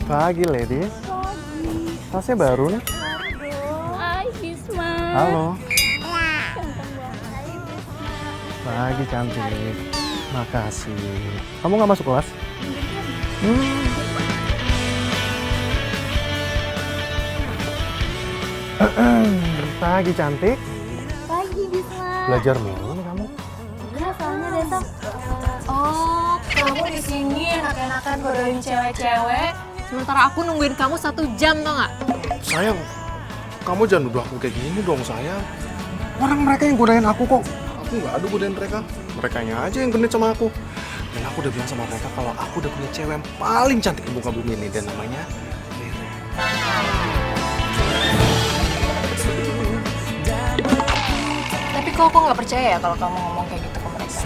Pagi, ladies. Tasnya baru nih. Hai, Bisma. Halo. Pagi, cantik. Makasih. Kamu nggak masuk kelas? Pagi, cantik. Pagi, Bisma. Belajar mulu nih kamu. Iya, soalnya besok. Oh, kamu di sini enak-enakan godain cewek-cewek. Sementara aku nungguin kamu 1 jam, tau nggak? Sayang, kamu jangan nuduh aku kayak gini dong, sayang. Orang mereka yang godain aku kok. Aku nggak ada godain mereka. Merekanya aja yang genit sama aku. Dan aku udah bilang sama mereka kalau aku udah punya cewek yang paling cantik di muka bumi ini. Dan namanya Rere. Tapi kok aku nggak percaya ya kalau kamu ngomong kayak gitu ke mereka.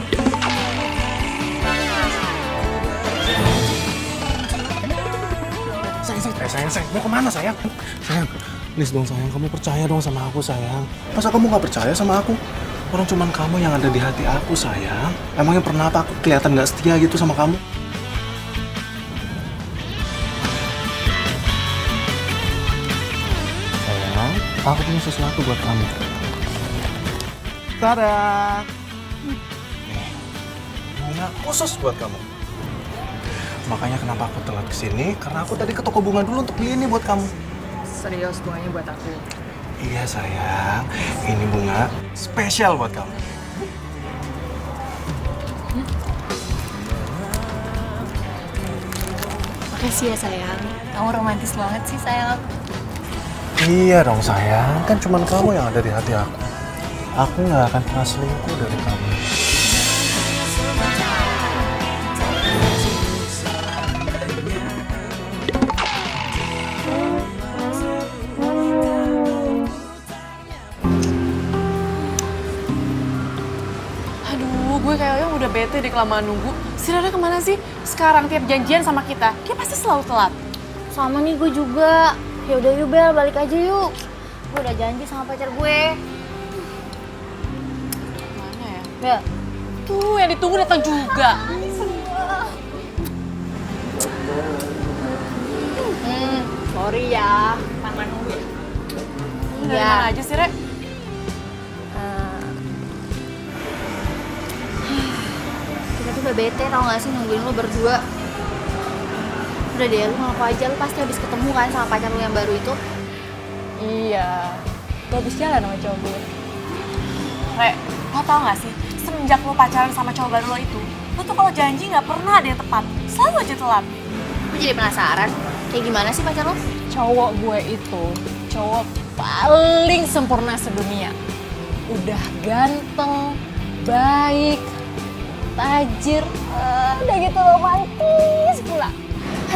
Sayang, mau kemana sayang? Sayang, please dong sayang, kamu percaya dong sama aku sayang. Masa kamu nggak percaya sama aku? Orang cuman kamu yang ada di hati aku sayang. Emangnya pernah apa aku kelihatan nggak setia gitu sama kamu? Sayang, aku punya sesuatu buat kamu. Tada! Nih, bunga khusus buat kamu. Makanya kenapa aku telat kesini, karena aku tadi ke toko bunga dulu untuk beli ini buat kamu. Serius, bunganya buat aku. Iya sayang, ini bunga spesial buat kamu. Makasih ya, sayang. Kamu romantis banget sih, sayang. Iya dong sayang, kan cuma kamu yang ada di hati aku. Aku nggak akan pernah selingkuh dari kamu. Aduh, gue kayaknya udah bete deh kelamaan nunggu. Si Rara kemana sih? Sekarang tiap janjian sama kita, dia pasti selalu telat. Sama nih gue juga. Ya udah yuk Bel, balik aja yuk. Gue udah janji sama pacar gue. Mana ya? Bel. Tuh, yang ditunggu datang juga. Sorry ya, tangan nunggu ya. Dari mana aja sih, Re? Kita tuh udah bete tau gak sih nungguin lo berdua. Udah deh, lu ngaku aja, lu pasti habis ketemu kan sama pacar lu yang baru itu. Iya, gue habis jalan sama cowok gue. Re, lo tau gak sih, semenjak lo pacaran sama cowok baru lo itu, lo tuh kalau janji gak pernah ada yang tepat, selalu aja telat. Gue jadi penasaran, kayak gimana sih pacar lu? Cowok gue itu, cowok paling sempurna sedunia. Udah ganteng, baik, tajir, udah gitu romantis pula.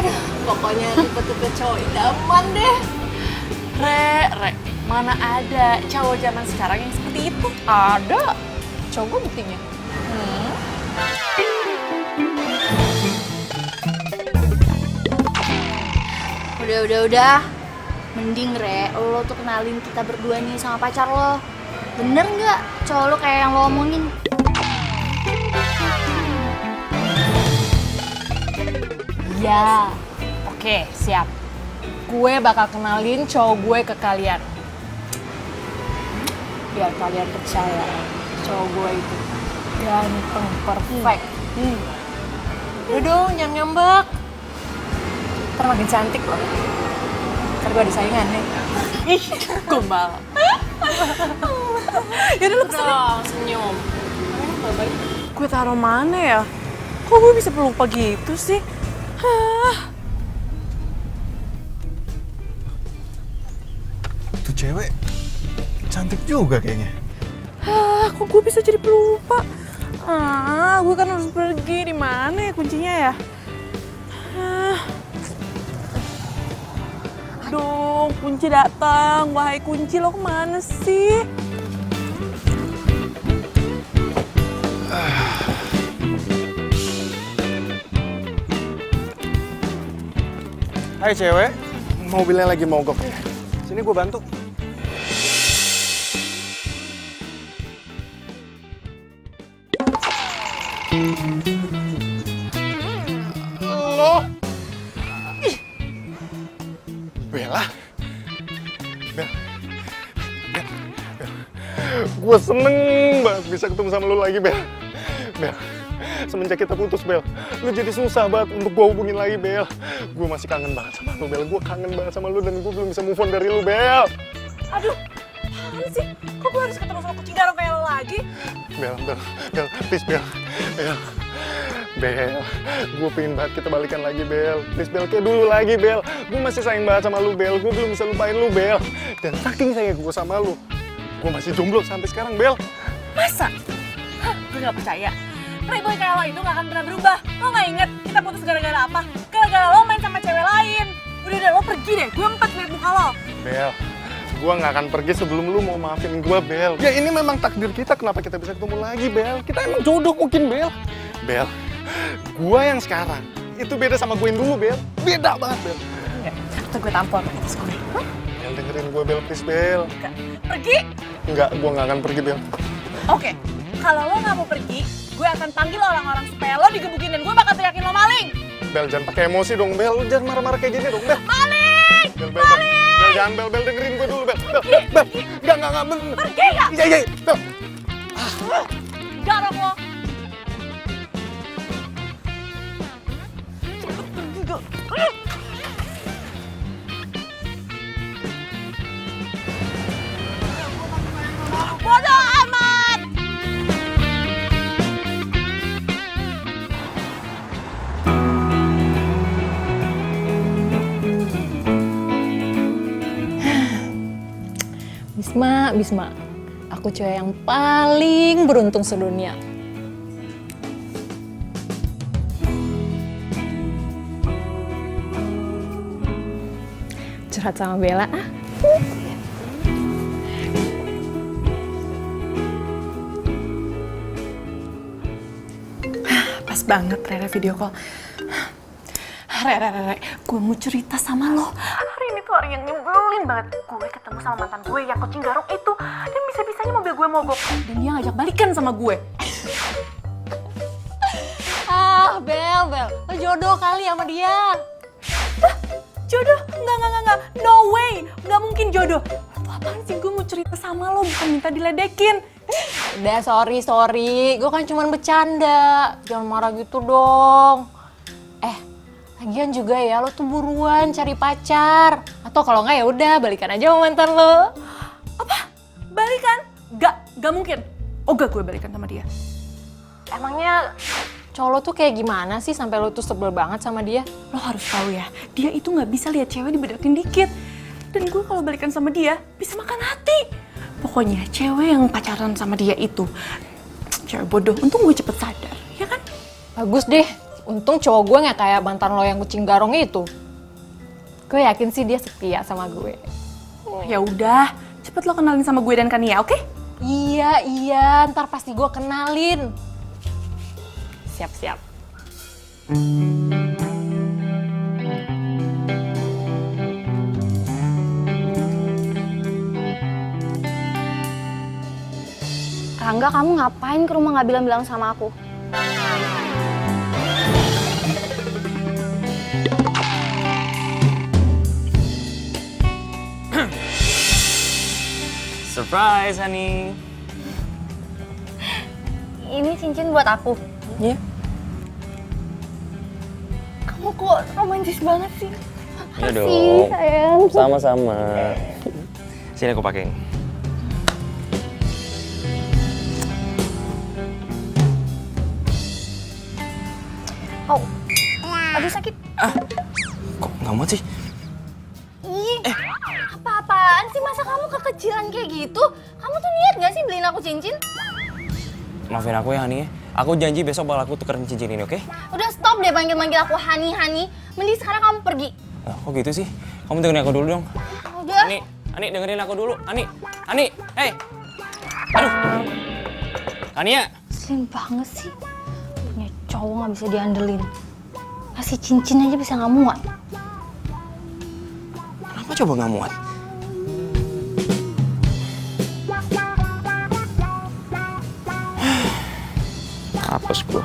Aduh, pokoknya tipe-tipe cowok idaman deh. Re, mana ada cowok zaman sekarang yang seperti itu? Ada. Cowok gue buktinya. Udah. Mending Re, lo tuh kenalin kita berdua nih sama pacar lo. Bener nggak cowok lo kayak yang lo omongin? Ya, oke, siap. Gue bakal kenalin cowok gue ke kalian. Biar kalian percaya, cowok gue itu ganteng, perfect. Udah dong, jangan ngambek. Ntar makin cantik loh. Ntar gue ada saingan nih. Ih, gombal. Yaudah lu pesen dong, senyum. Gue taruh mana ya? Kok gue bisa pelupa gitu sih? Tuh cewek cantik juga kayaknya. Kok gue bisa jadi pelupa? Gue kan harus pergi. Di mana ya kuncinya ya? Aduh, kunci datang. Wahai kunci, lo kemana sih? Hai cewek, mobilnya lagi mogok ya. Sini gue bantu. Lo Gue seneng banget bisa ketemu sama lu lagi, Bel. Bel, semenjak kita putus, Bel, lu jadi susah banget untuk gue hubungin lagi, Bel. Gue masih kangen banget sama lu, Bel. Gue kangen banget sama lu dan gue belum bisa move on dari lu, Bel. Aduh, apaan sih? Kok gue harus ketemu sama kucing garong kayak lo lagi? Bel, please, Bel. Bel, gue pengen banget kita balikan lagi, Bel. Please, Bel, kayak dulu lagi, Bel. Gue masih sayang banget sama lu, Bel. Gue belum bisa lupain lu, Bel. Dan saking sayang gue sama lu, gue masih jomblo sampai sekarang, Bel. Masa? Hah, gue gak percaya. Playboy kayak lo itu gak akan pernah berubah. Lo gak inget kita putus gara-gara apa? Gara-gara lo main sama cewek lain. Udah, lo pergi deh. Gue empat liat muka lo. Bel, gue gak akan pergi sebelum lu mau maafin gue, Bel. Ya ini memang takdir kita, kenapa kita bisa ketemu lagi, Bel? Kita emang jodoh mungkin, Bel. Bel, gue yang sekarang itu beda sama gue yang dulu, Bel. Beda banget, Bel. Enggak, atau gue tampol pakai tas gue. Bel, dengerin gue, Bel, please, Bel. Enggak. Pergi? Enggak, gue gak akan pergi, Bel. Oke, kalau lo gak mau pergi, gue akan panggil orang-orang supaya lo digebukin dan gue bakal teriakin lo maling. Bel, jangan pakai emosi dong, Bel. Lu jangan marah-marah kayak gini dong, Bel. Maling! Bel, Bel, jangan, Bel, dengerin gue dulu, Bel. Bel, enggak, bener. Pergi gak? Iya, Bel. Garong lo. Bodoh amat! Bisma, aku cewek yang paling beruntung sedunia. Curhat sama Bella ah. Pas banget Rere video call. Rere, gue mau cerita sama lo. Hari ini tuh hari yang nyebelin banget. Gue ketemu sama mantan gue yang kucing garong itu. Dan bisa-bisanya mobil gue mogok. Dan dia ngajak balikan sama gue. Ah, Bel, lo jodoh kali sama dia. Jodoh? Enggak. No way. Enggak mungkin jodoh. Lo apaan sih? Gue mau cerita sama lo, bukan minta diledekin. Udah, sorry. Gue kan cuma bercanda. Jangan marah gitu dong. Lagian juga ya, lo tuh buruan cari pacar. Atau kalau nggak ya udah balikan aja sama mantan lo. Apa? Balikan? Gak mungkin. Oh gak, gue balikan sama dia. Emangnya cowok lo tuh kayak gimana sih sampai lo tuh sebel banget sama dia? Lo harus tahu ya, dia itu nggak bisa lihat cewek dibedakin dikit. Dan gue kalau balikan sama dia, bisa makan hati. Pokoknya cewek yang pacaran sama dia itu cewek bodoh. Untung gue cepet sadar, ya kan? Bagus deh. Untung cowok gue nggak kayak mantan lo yang kucing garong itu. Gue yakin sih dia setia sama gue. Ya udah, cepet lo kenalin sama gue dan Kania, oke? Iya, ntar pasti gue kenalin. Siap. Rangga, kamu ngapain ke rumah nggak bilang-bilang sama aku? Surprise, honey. Ini cincin buat aku. Iya. Kamu kok romantis banget sih? Iya Makasih, dong. sayang. Sama-sama. Sini aku pakein. Oh, aduh sakit. Kok nggak muat sih? Ih, apa-apaan sih? Masa kamu kekecilan kayak gitu? Kamu tuh niat gak sih beliin aku cincin? Maafin aku ya, honey. Aku janji besok bakal aku tukerin cincin ini, oke? Udah stop deh manggil-manggil aku Hani. Mending sekarang kamu pergi. Kok gitu sih? Kamu dengerin aku dulu dong. Udah. Ani dengerin aku dulu. Ani, hey. Aduh. Ania. Slim banget sih. Punya cowok gak bisa diandelin. Kasih cincin aja bisa gak muat. Kenapa coba nggak muat? Hapus gua.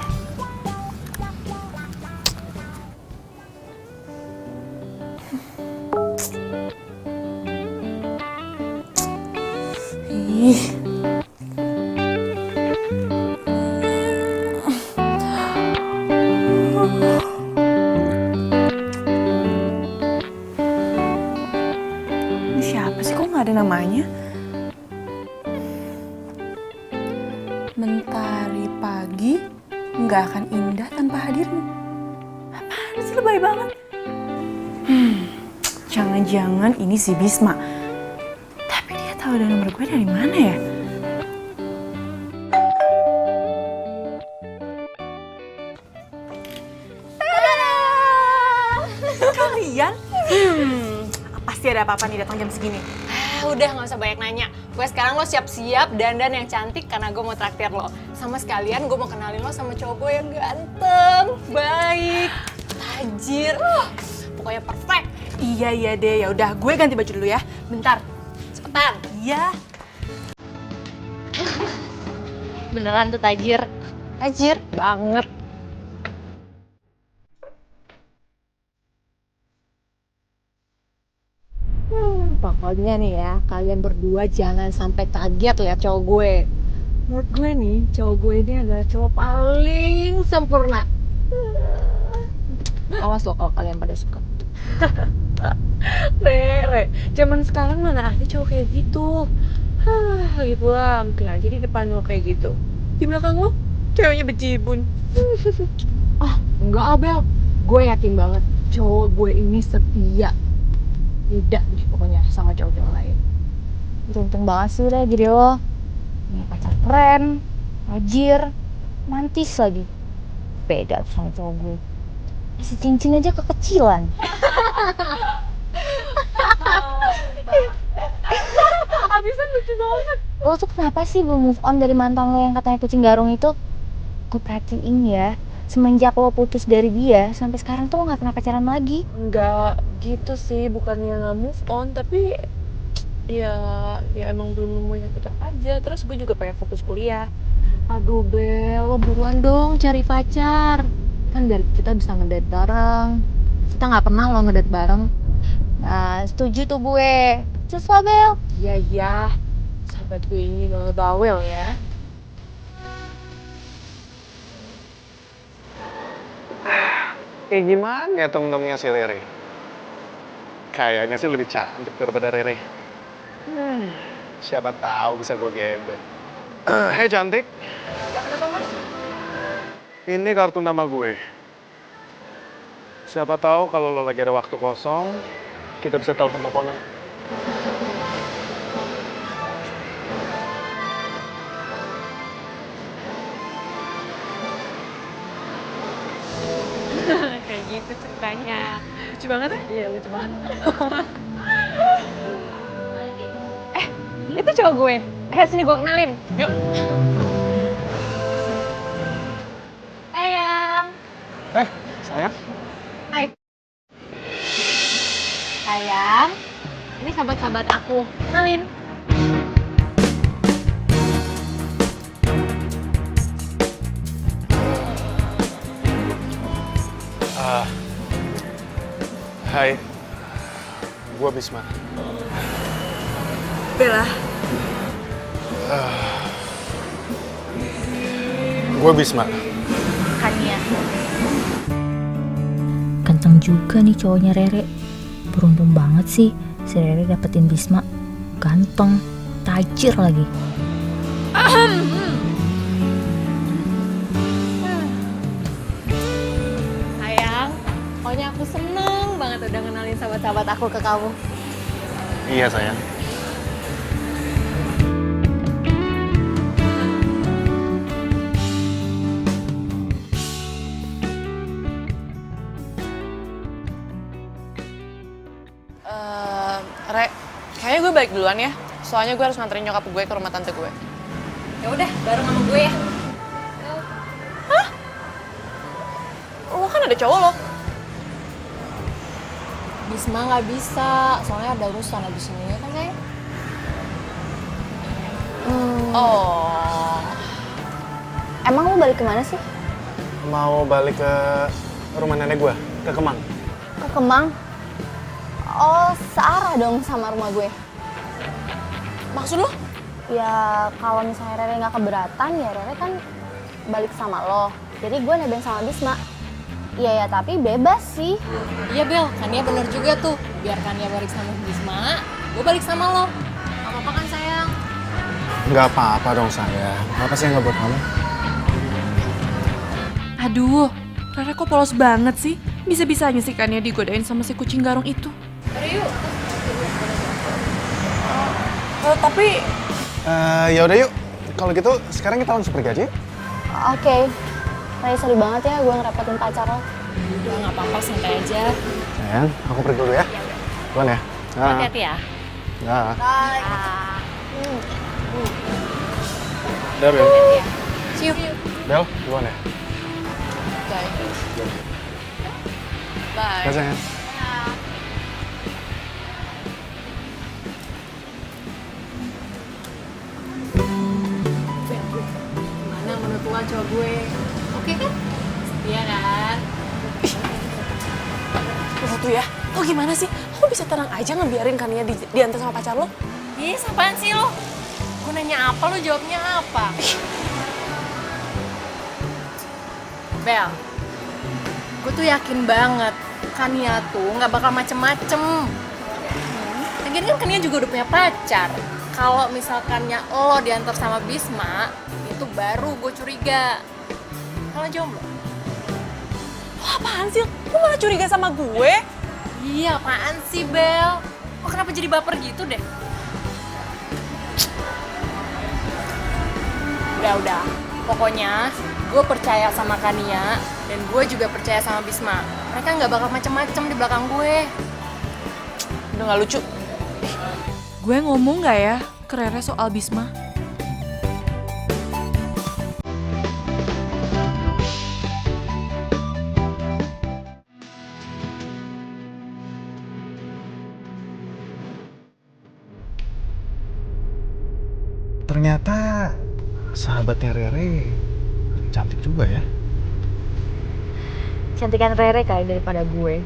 Ih, sih, lebay banget. Jangan-jangan ini si Bisma. Tapi dia tahu ada nomor gue dari mana ya? Kalian? Pasti ada apa-apa nih datang jam segini. Udah nggak usah banyak nanya. Gue sekarang lo siap-siap dandan yang cantik karena gue mau traktir lo. Sama sekalian gue mau kenalin lo sama cowok gue yang ganteng, baik, tajir, pokoknya perfect. Iya deh, ya udah gue ganti baju dulu ya. Bentar. Cepetan. Iya. Beneran tuh tajir. Tajir banget. Pokoknya nih ya, kalian berdua jangan sampai kaget lihat cowok gue. Menurut gue nih, cowok gue ini adalah cowok paling sempurna. Awas loh kalau kalian pada suka. Re, zaman sekarang mana ada cowok kayak gitu. Gitu lah, mungkin aja di depan lo kayak gitu. Di belakang lo, ceweknya bejibun. Enggak Abel, gue yakin banget cowok gue ini setia. Tidak deh pokoknya sama cowok-cowok lain. Beruntung banget sih Re jadi lo. Punya pacar keren, tajir, mantis lagi. Beda tuh sama cowok gue. Si cincin aja kekecilan. Abisan lucu banget. Lo tuh kenapa sih belum move on dari mantan lo yang katanya kucing garong itu? Gue perhatiin ya, semenjak lo putus dari dia, sampai sekarang tuh lo gak pernah pacaran lagi. Enggak gitu sih, bukannya nggak move on, tapi ya emang belum nemu yang cocok aja. Terus gue juga pengen fokus kuliah. Aduh Bel, lo buruan dong cari pacar. Kan biar kita bisa ngedate bareng. Kita nggak pernah lo ngedate bareng. Nah, setuju tuh gue. Cus lah, Bel. Ya, sahabat gue ini gak bawel ya. Kayak gimana ya temen-temennya si Rere? Kayaknya sih lebih cantik daripada Rere. Siapa tahu bisa gue gebet. Hei cantik. Ini kartu nama gue. Siapa tahu kalau lo lagi ada waktu kosong, kita bisa telepon-teleponan. Kayak gitu ceritanya. Lucu banget ya? Iya, lucu banget. Itu cowok gue. Sini gue kenalin. Yuk. Sayang. Sayang. Sayang. Ini sahabat-sahabat aku. Kenalin. Hai. Gue Bisma. Bella. Gue Bisma. Kania. Ganteng juga nih cowoknya Rere. Beruntung banget sih si Rere dapetin Bisma. Ganteng, tajir lagi. Sayang. Pokoknya aku seneng banget udah kenalin sahabat-sahabat aku ke kamu. Iya sayang. Re, kayaknya gue balik duluan ya. Soalnya gue harus nganterin nyokap gue ke rumah tante gue. Ya udah, bareng sama gue ya. Lo kan ada cowok lo. Bisma nggak bisa, soalnya ada urusan abis ini ya kan sayang? Oh. Emang lo balik kemana sih? Mau balik ke rumah nenek gue, ke Kemang. Ke Kemang? Oh, searah dong sama rumah gue. Maksud lo? Ya, kalau misalnya Rere nggak keberatan, ya Rere kan balik sama lo. Jadi gue nebeng sama Bisma. Iya ya, tapi bebas sih. Iya Bel, Kania bener juga tuh. Biar Kania balik sama Bisma, gue balik sama lo. Gak apa-apa kan sayang? Nggak apa-apa dong sayang. Apa sih yang nggak buat kamu? Aduh, Rere kok polos banget sih? Bisa-bisanya sih kan ya digodain sama si kucing garong itu. Tapi Ya udah yuk. Kalau gitu sekarang kita langsung pergi aja. Yuk. Oke. Ray, sorry banget ya gue ngerepotin pacar lo. Udah nggak apa-apa, santai aja. Sayang, aku pergi dulu ya. Duluan ya. Nah. Hati-hati ya. Nah. Bye. Udah, Bel. See you. Bel, duluan ya. Bye. Bye, Bye. sayang. Gimana menurut lo cowok gue? Oke kan? Setia kan? lo tuh ya, lo gimana sih? Lo bisa tenang aja ngebiarin Kania diantar sama pacar lo? Ih, apaan sih lo? Gue nanya apa, lo jawabnya apa? Bel, gue tuh yakin banget Kania tuh nggak bakal macem-macem. Lagian kan Kania juga udah punya pacar. Kalau misalkannya lo diantar sama Bisma, itu baru gue curiga. Kalau jomblo? Lo apaan sih? Lo malah curiga sama gue? Iya, apaan sih Bel? Kok kenapa jadi baper gitu deh? Udah. Pokoknya gue percaya sama Kania dan gue juga percaya sama Bisma. Mereka nggak bakal macem-macem di belakang gue. Udah gak lucu. Gue ngomong gak ya ke Rere soal Bisma? Ternyata sahabatnya Rere cantik juga ya. Cantikan Rere kali daripada gue.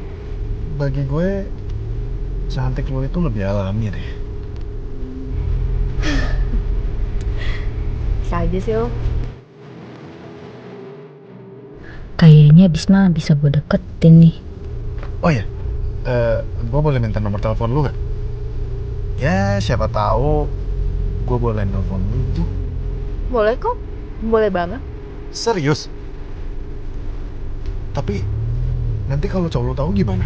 Bagi gue, cantik lo itu lebih alami deh. Bisa aja sih lo. Kayaknya Bisma bisa gue deketin nih. Oh ya, gue boleh minta nomor telepon lu gak? Ya, siapa tahu gue boleh nelfon lu tuh. Boleh kok. Boleh banget. Serius? Tapi nanti kalau cowok lu tahu gimana?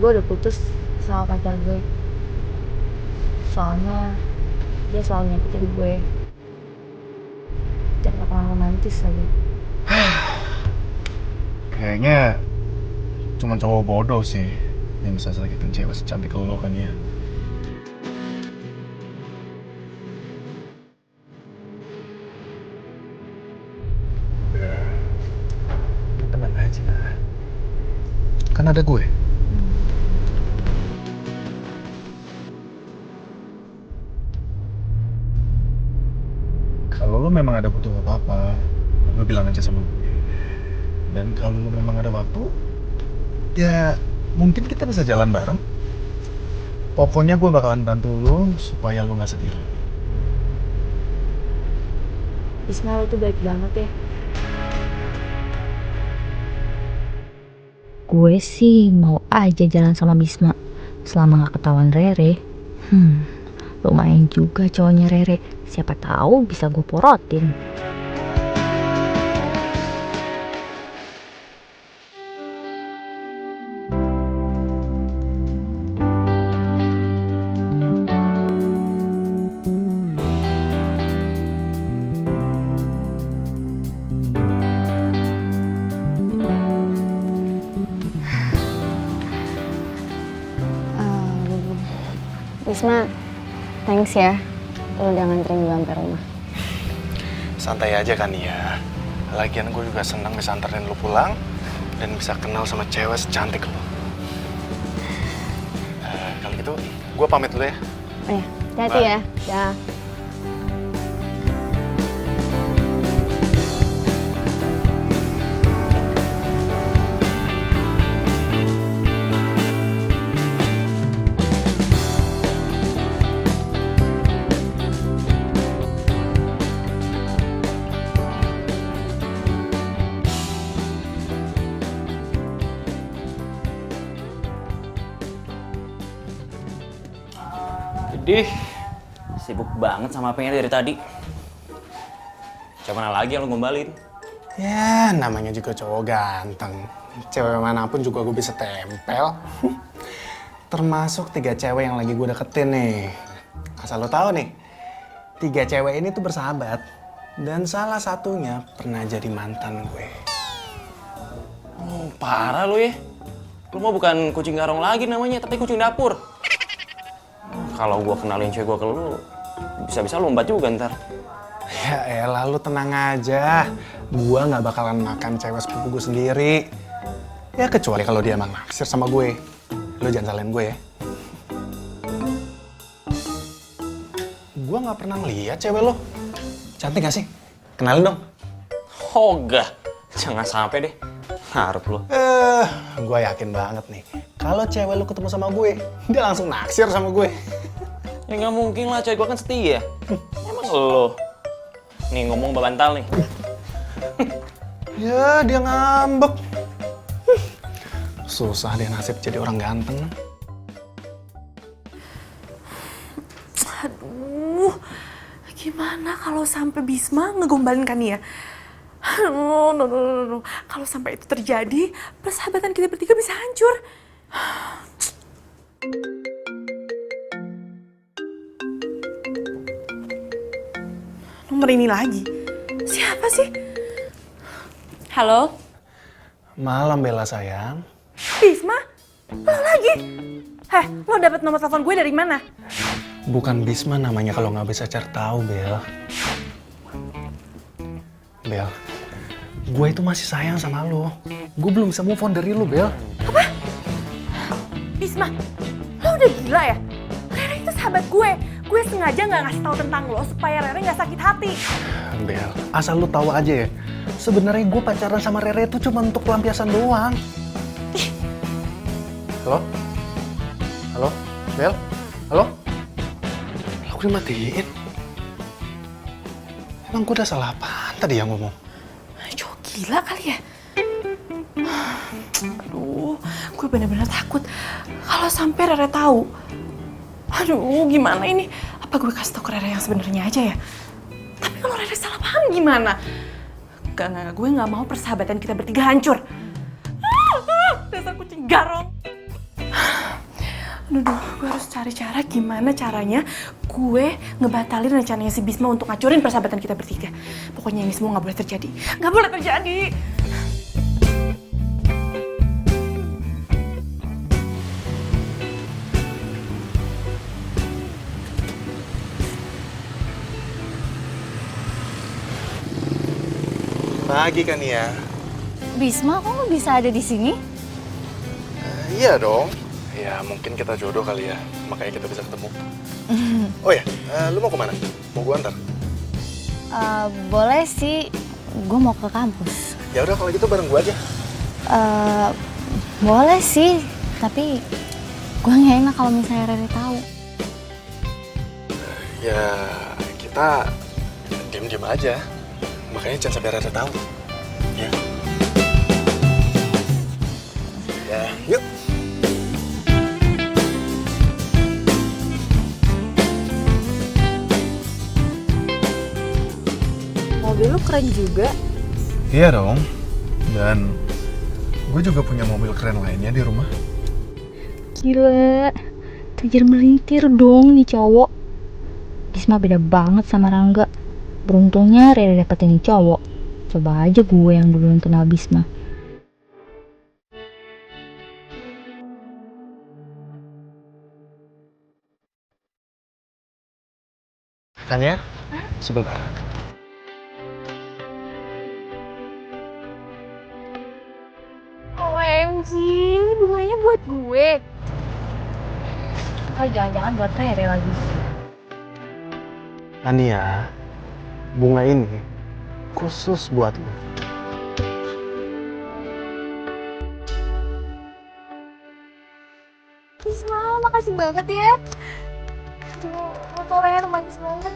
Gue udah putus sama pacar gue. Soalnya dia selalu nyakitin gue. Dan gak pernah romantis lagi. Kayaknya cuma cowok bodoh sih yang bisa sakitin cewek secantik lo kan ya. Udah, lu tenang aja. Kan ada gue. Kalau lo memang ada butuh apa-apa, lo bilang aja sama gue. Dan kalau lo memang ada waktu, ya mungkin kita bisa jalan bareng. Pokoknya gue bakalan bantu lo supaya lo gak sedih. Bisma lo tuh baik banget ya. Gue sih mau aja jalan sama Bisma selama gak ketahuan Rere. Lumayan juga cowoknya Rere. Siapa tahu bisa gue porotin. Bisma, thanks ya. Lo udah nganterin gue sampai rumah. Santai aja kan ya. Lagian gue juga senang bisa anterin lo pulang dan bisa kenal sama cewek secantik lo. Kalau gitu, gue pamit dulu ya. Oh ya, hati-hati ya. Dah. Jadi sibuk banget sama apanya dari tadi. Coba mana lagi yang lu gombalin? Ya, namanya juga cowok ganteng. cewek manapun juga gue bisa tempel. Termasuk 3 cewek yang lagi gue deketin nih. Asal lo tahu nih, 3 cewek ini tuh bersahabat. Dan salah satunya pernah jadi mantan gue. Oh, parah lu ya. Lu mah bukan kucing garong lagi namanya, tapi kucing dapur. Kalau gua kenalin cewek gua ke lu, bisa-bisa lompat juga ntar. Ya elah, lu tenang aja. Gua nggak bakalan makan cewek sepupu gue sendiri. Ya kecuali kalau dia emang naksir sama gue. Lu jangan salahin gue ya. Gua nggak pernah ngeliat cewek lo. Cantik gak sih? Kenalin dong. Hoga, jangan sampai deh. Harap lu. Gue yakin banget nih. Kalau cewek lu ketemu sama gue, dia langsung naksir sama gue. Ya nggak mungkin lah, cewek gua kan setia. Emang lo. Nih ngomong babantal nih. Ya, dia ngambek. Susah deh nasib jadi orang ganteng. Aduh, gimana kalau sampai Bisma ngegombalin Kania? Aduh, no. Kalau sampai itu terjadi, persahabatan kita bertiga bisa hancur. Nomor ini lagi. Siapa sih? Halo? Malam Bella sayang. Bisma? Lo lagi? Lo dapet nomor telepon gue dari mana? Bukan Bisma namanya kalau nggak bisa cari tahu, Bel. Bel, gue itu masih sayang sama lo. Gue belum bisa move on dari lo, Bel. Apa? Bisma, lo udah gila ya? Rere itu sahabat gue. Gue sengaja nggak ngasih tahu tentang lo supaya Rere nggak sakit hati. Bel, asal lo tahu aja ya. Sebenarnya gue pacaran sama Rere itu cuma untuk pelampiasan doang. Halo? Halo? Bel? Halo? Aku dimatiin. Emang gue udah salah apaan tadi yang ngomong? Cowok gila kali ya? Aduh, gue bener-bener takut kalau sampai Rere tahu. Aduh, gimana ini? Apa gue kasih tau ke Rere yang sebenarnya aja ya? Tapi kalau Rere salah paham gimana? Gak, gue gak mau persahabatan kita bertiga hancur. Dasar kucing garong. Aduh, gue harus cari cara gimana caranya gue ngebatalin rencananya si Bisma untuk ngacurin persahabatan kita bertiga. Pokoknya ini semua gak boleh terjadi. Gak boleh terjadi! Pagi kan ya? Bisma, kok lo bisa ada di sini? Iya dong. Ya mungkin kita jodoh kali ya, makanya kita bisa ketemu. Oh ya, lu mau kemana? Mau gua antar? Boleh sih, gue mau ke kampus. Ya udah kalau gitu bareng gua aja. Boleh sih, tapi gue nggak enak kalau misalnya Rere tahu. Ya kita diem-diem aja. Makanya jangan sampai Rere tahu. Ya. Ya, yuk. Mobil lu keren juga. Iya dong. Dan gue juga punya mobil keren lainnya di rumah. Gila, kejar melintir dong nih cowok. Bisma beda banget sama Rangga. Beruntungnya Rere dapetin nih cowok. Coba aja gue yang duluan kenal Bisma. Kan ya? Sebentar. OMG, ini bunganya buat gue. Oh, jangan-jangan buat Rere lagi. Tania, bunga ini khusus buat lo. Bisma, makasih banget ya. Tuh, motornya romantis banget.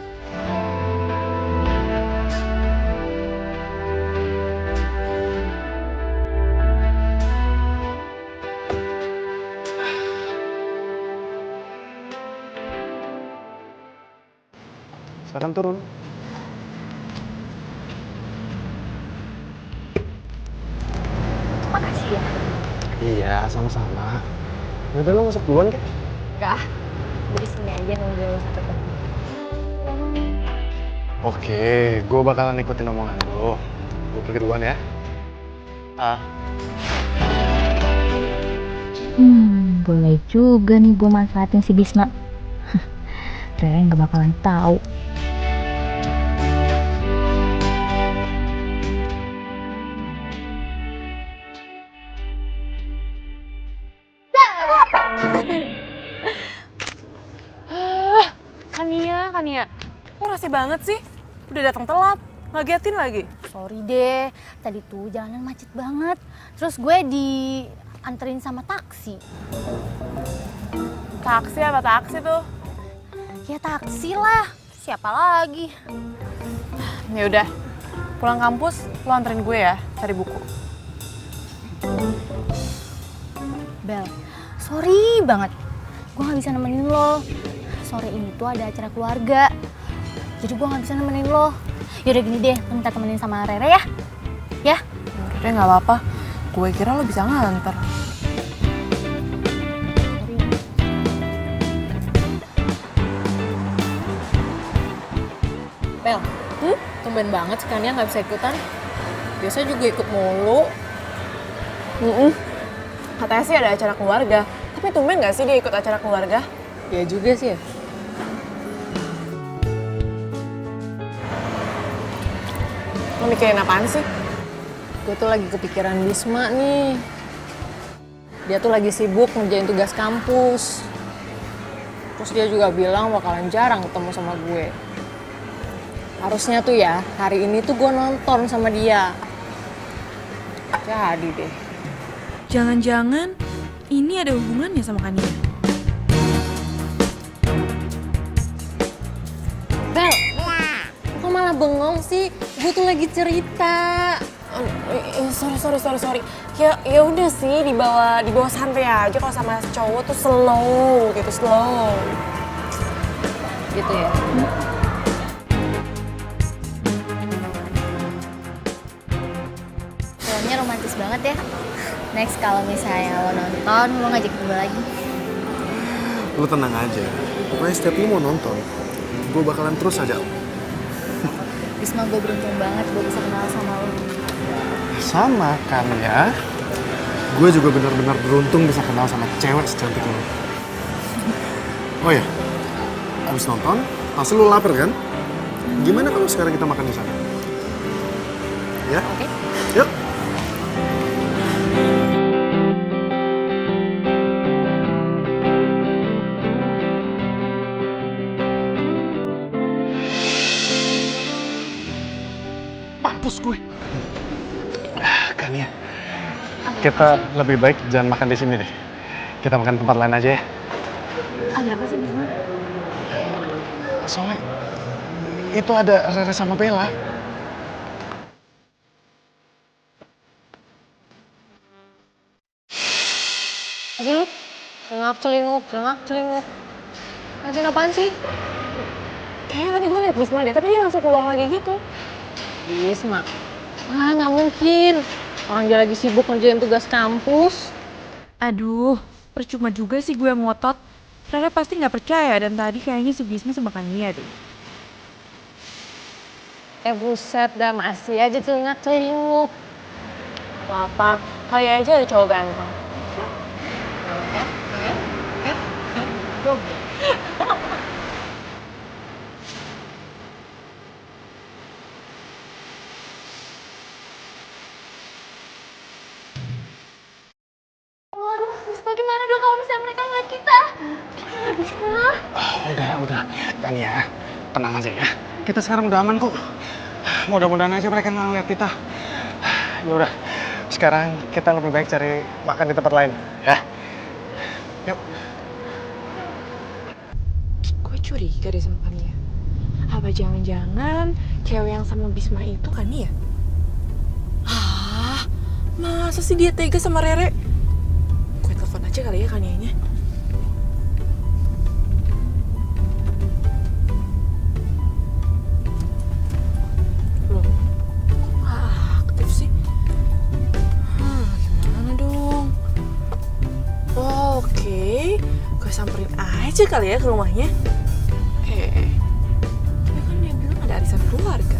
Sekarang turun. Makasih ya. Iya, sama-sama. Udah lo masuk duluan kan? Kak, dari sini aja nunggu sampai ketemu. Oke, gue bakalan ikutin omongan lo. Gue pergi duluan ya. Boleh juga nih gue manfaatin si Bisma. Rere nggak bakalan tahu. Kania. Kok rasih banget sih? Udah datang telat, ngagetin lagi. Sorry deh, tadi tuh jalanan macet banget. Terus gue dianterin sama taksi. Taksi apa taksi tuh? Ya taksi lah, siapa lagi? Ya udah, pulang kampus lo anterin gue ya cari buku. Bel, sorry banget. Gue gak bisa nemenin lo. Sore ini tuh ada acara keluarga. Jadi gue gak bisa nemenin lo. Yaudah gini deh, lo minta temenin sama Rere ya. Ya? Udah nggak apa-apa. Gue kira lo bisa nganter. Bel, tumben banget sih Kania nggak bisa ikutan. Biasanya juga ikut mulu. Katanya sih ada acara keluarga. Tapi tumben nggak sih dia ikut acara keluarga? Ya juga sih ya. Lo mikirin apaan sih? Gue tuh lagi kepikiran Bisma nih. Dia tuh lagi sibuk ngerjain tugas kampus. Terus dia juga bilang bakalan jarang ketemu sama gue. Harusnya tuh ya, hari ini tuh gue nonton sama dia. Jadi deh. Jangan-jangan ini ada hubungannya sama Kania. Bel, kok malah bengong sih? Gue tuh lagi cerita. Sorry. Ya udah sih dibawa santai aja. Kalau sama cowok tuh slow. Gitu ya. Filmnya romantis banget ya. Next kalau misalnya lo nonton, lo ngajak gue lagi. Lo tenang aja. Pokoknya setiap lo mau nonton, gue bakalan terus aja. Bisma, gue beruntung banget gue bisa kenal sama lo. Sama kan ya. Gue juga benar-benar beruntung bisa kenal sama cewek secantik lo. Oh ya, abis nonton, pasti lo lapar kan? Gimana kalau sekarang kita makan di sana? Ya? Oke. Yuk. Mampus gue. Kan ya. Kita lebih baik jangan makan di sini deh. Kita makan tempat lain aja ya. Ada apa sih Bisma? Soalnya itu ada Rere sama Bella. Aduh, celinguk. Ngasihin apaan sih? Kayaknya tadi gue liat Bisma deh, tapi dia langsung keluar lagi gitu. Bisma? Wah, nggak mungkin. Orang dia lagi sibuk ngerjain tugas kampus. Aduh, percuma juga sih gue ngotot. Rara pasti nggak percaya dan tadi kayaknya si Bisma sama Kania deh. Buset dah, masih aja celinguk. Apa? Kali aja ada cowok ganteng. Bagaimana dong kalau misalnya mereka ngeliat kita? Udah. Dan ya, tenang aja ya. Kita sekarang udah aman kok. Mudah-mudahan aja mereka nggak ngeliat kita. Ya udah, sekarang kita lebih baik cari makan di tempat lain, ya. Yuk. Gue curiga deh sama Kania. Apa jangan-jangan cewek yang sama Bisma itu Kania? Ah, masa sih dia tega sama Rere? Gue telepon aja kali ya Kanianya. Loh, kok gak aktif sih? Gimana dong? samperin aja kali ya ke rumahnya. Tapi kan dia bilang ada arisan keluarga.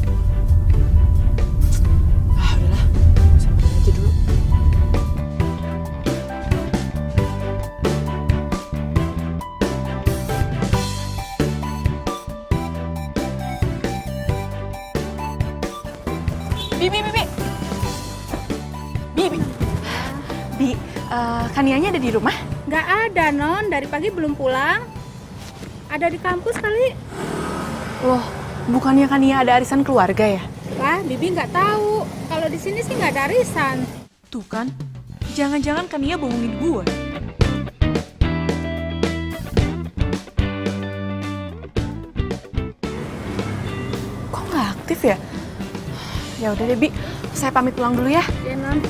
Ah udahlah, samperin aja dulu. Bi, Kanianya ada di rumah? Nggak ada, Non. Dari pagi belum pulang. Ada di kampus kali. Loh, bukannya Kania ada arisan keluarga ya? Wah, Bibi nggak tahu. Kalau di sini sih nggak ada arisan. Tuh kan, jangan-jangan Kania bohongin gue. Kok nggak aktif ya? Ya udah deh, Bi. Saya pamit pulang dulu ya. Ya, Non.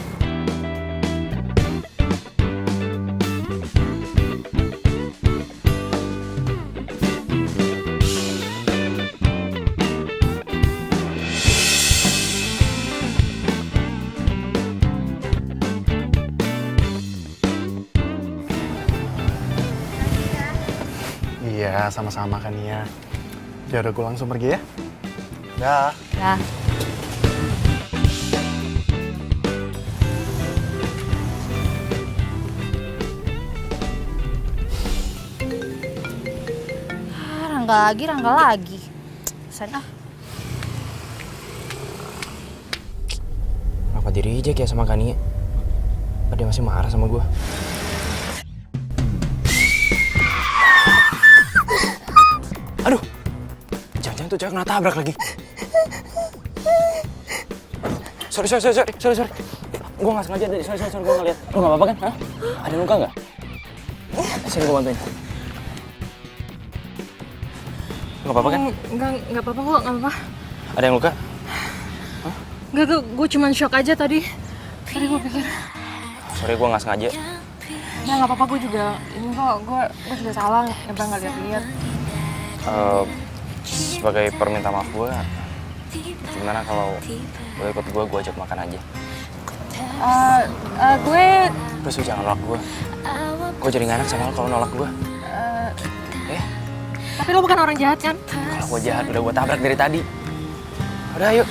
Iya, sama-sama kan ya. Ya udah gue langsung pergi ya. Dah. Nah, rangga lagi. Sen ah. Kenapa di reject ya sama Kania? Apa dia masih marah sama gue? Aduh, jangan-jangan tuh cewek kena tabrak lagi. Sorry. Gue nggak sengaja tadi. Sorry, gue nggak lihat. Lo nggak apa-apa kan? Hah? Ada luka nggak? Sini gue bantuin. Nggak apa-apa kan? Nggak apa-apa kok, nggak apa-apa. Ada yang luka? Nggak, gue cuman shock aja tadi. Tadi gue pikir. Sorry, gue nggak sengaja. Ya nggak apa-apa, gue juga. Ini kok, gue juga salah. Nyebrang nggak lihat-lihat. Sebagai perminta maaf gue, gimana kalau lo ikut gue ajak makan aja? Gue Please, lu jangan nolak gue. Gue jadi nggak enak sama lo kalau nolak gue. tapi lo bukan orang jahat kan? Kalau gue jahat, udah gue tabrak dari tadi. Udah, ayo.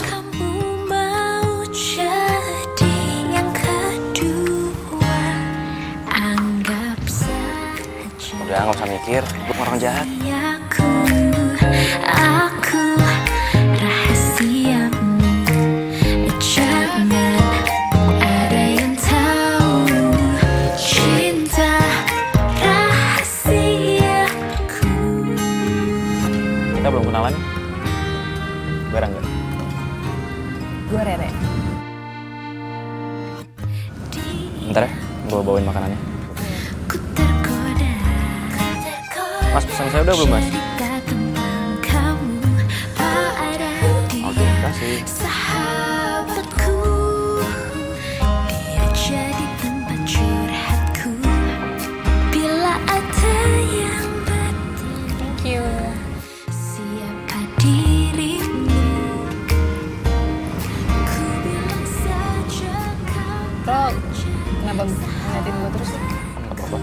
Kamu mau jadi yang kedua, anggap saja Udah, nggak usah mikir. Gue orang jahat. aku rahasiamu. Jangan ada yang tahu cinta rahasiaku. Kita belum kenalan. Gue Rangga. Gue Rere. Bentar ya, gue bawain makanannya. Ku tergoda. Mas, pesan saya udah belum, Mas? Oke, kasih. Sahabatku, dia jadi tempat curhatku. Bila ada yang bertanya, Thank you. siapa dirimu? Ku bilang saja kau. Lo kenapa ngeliatin gue terus sih? Gak apa-apa.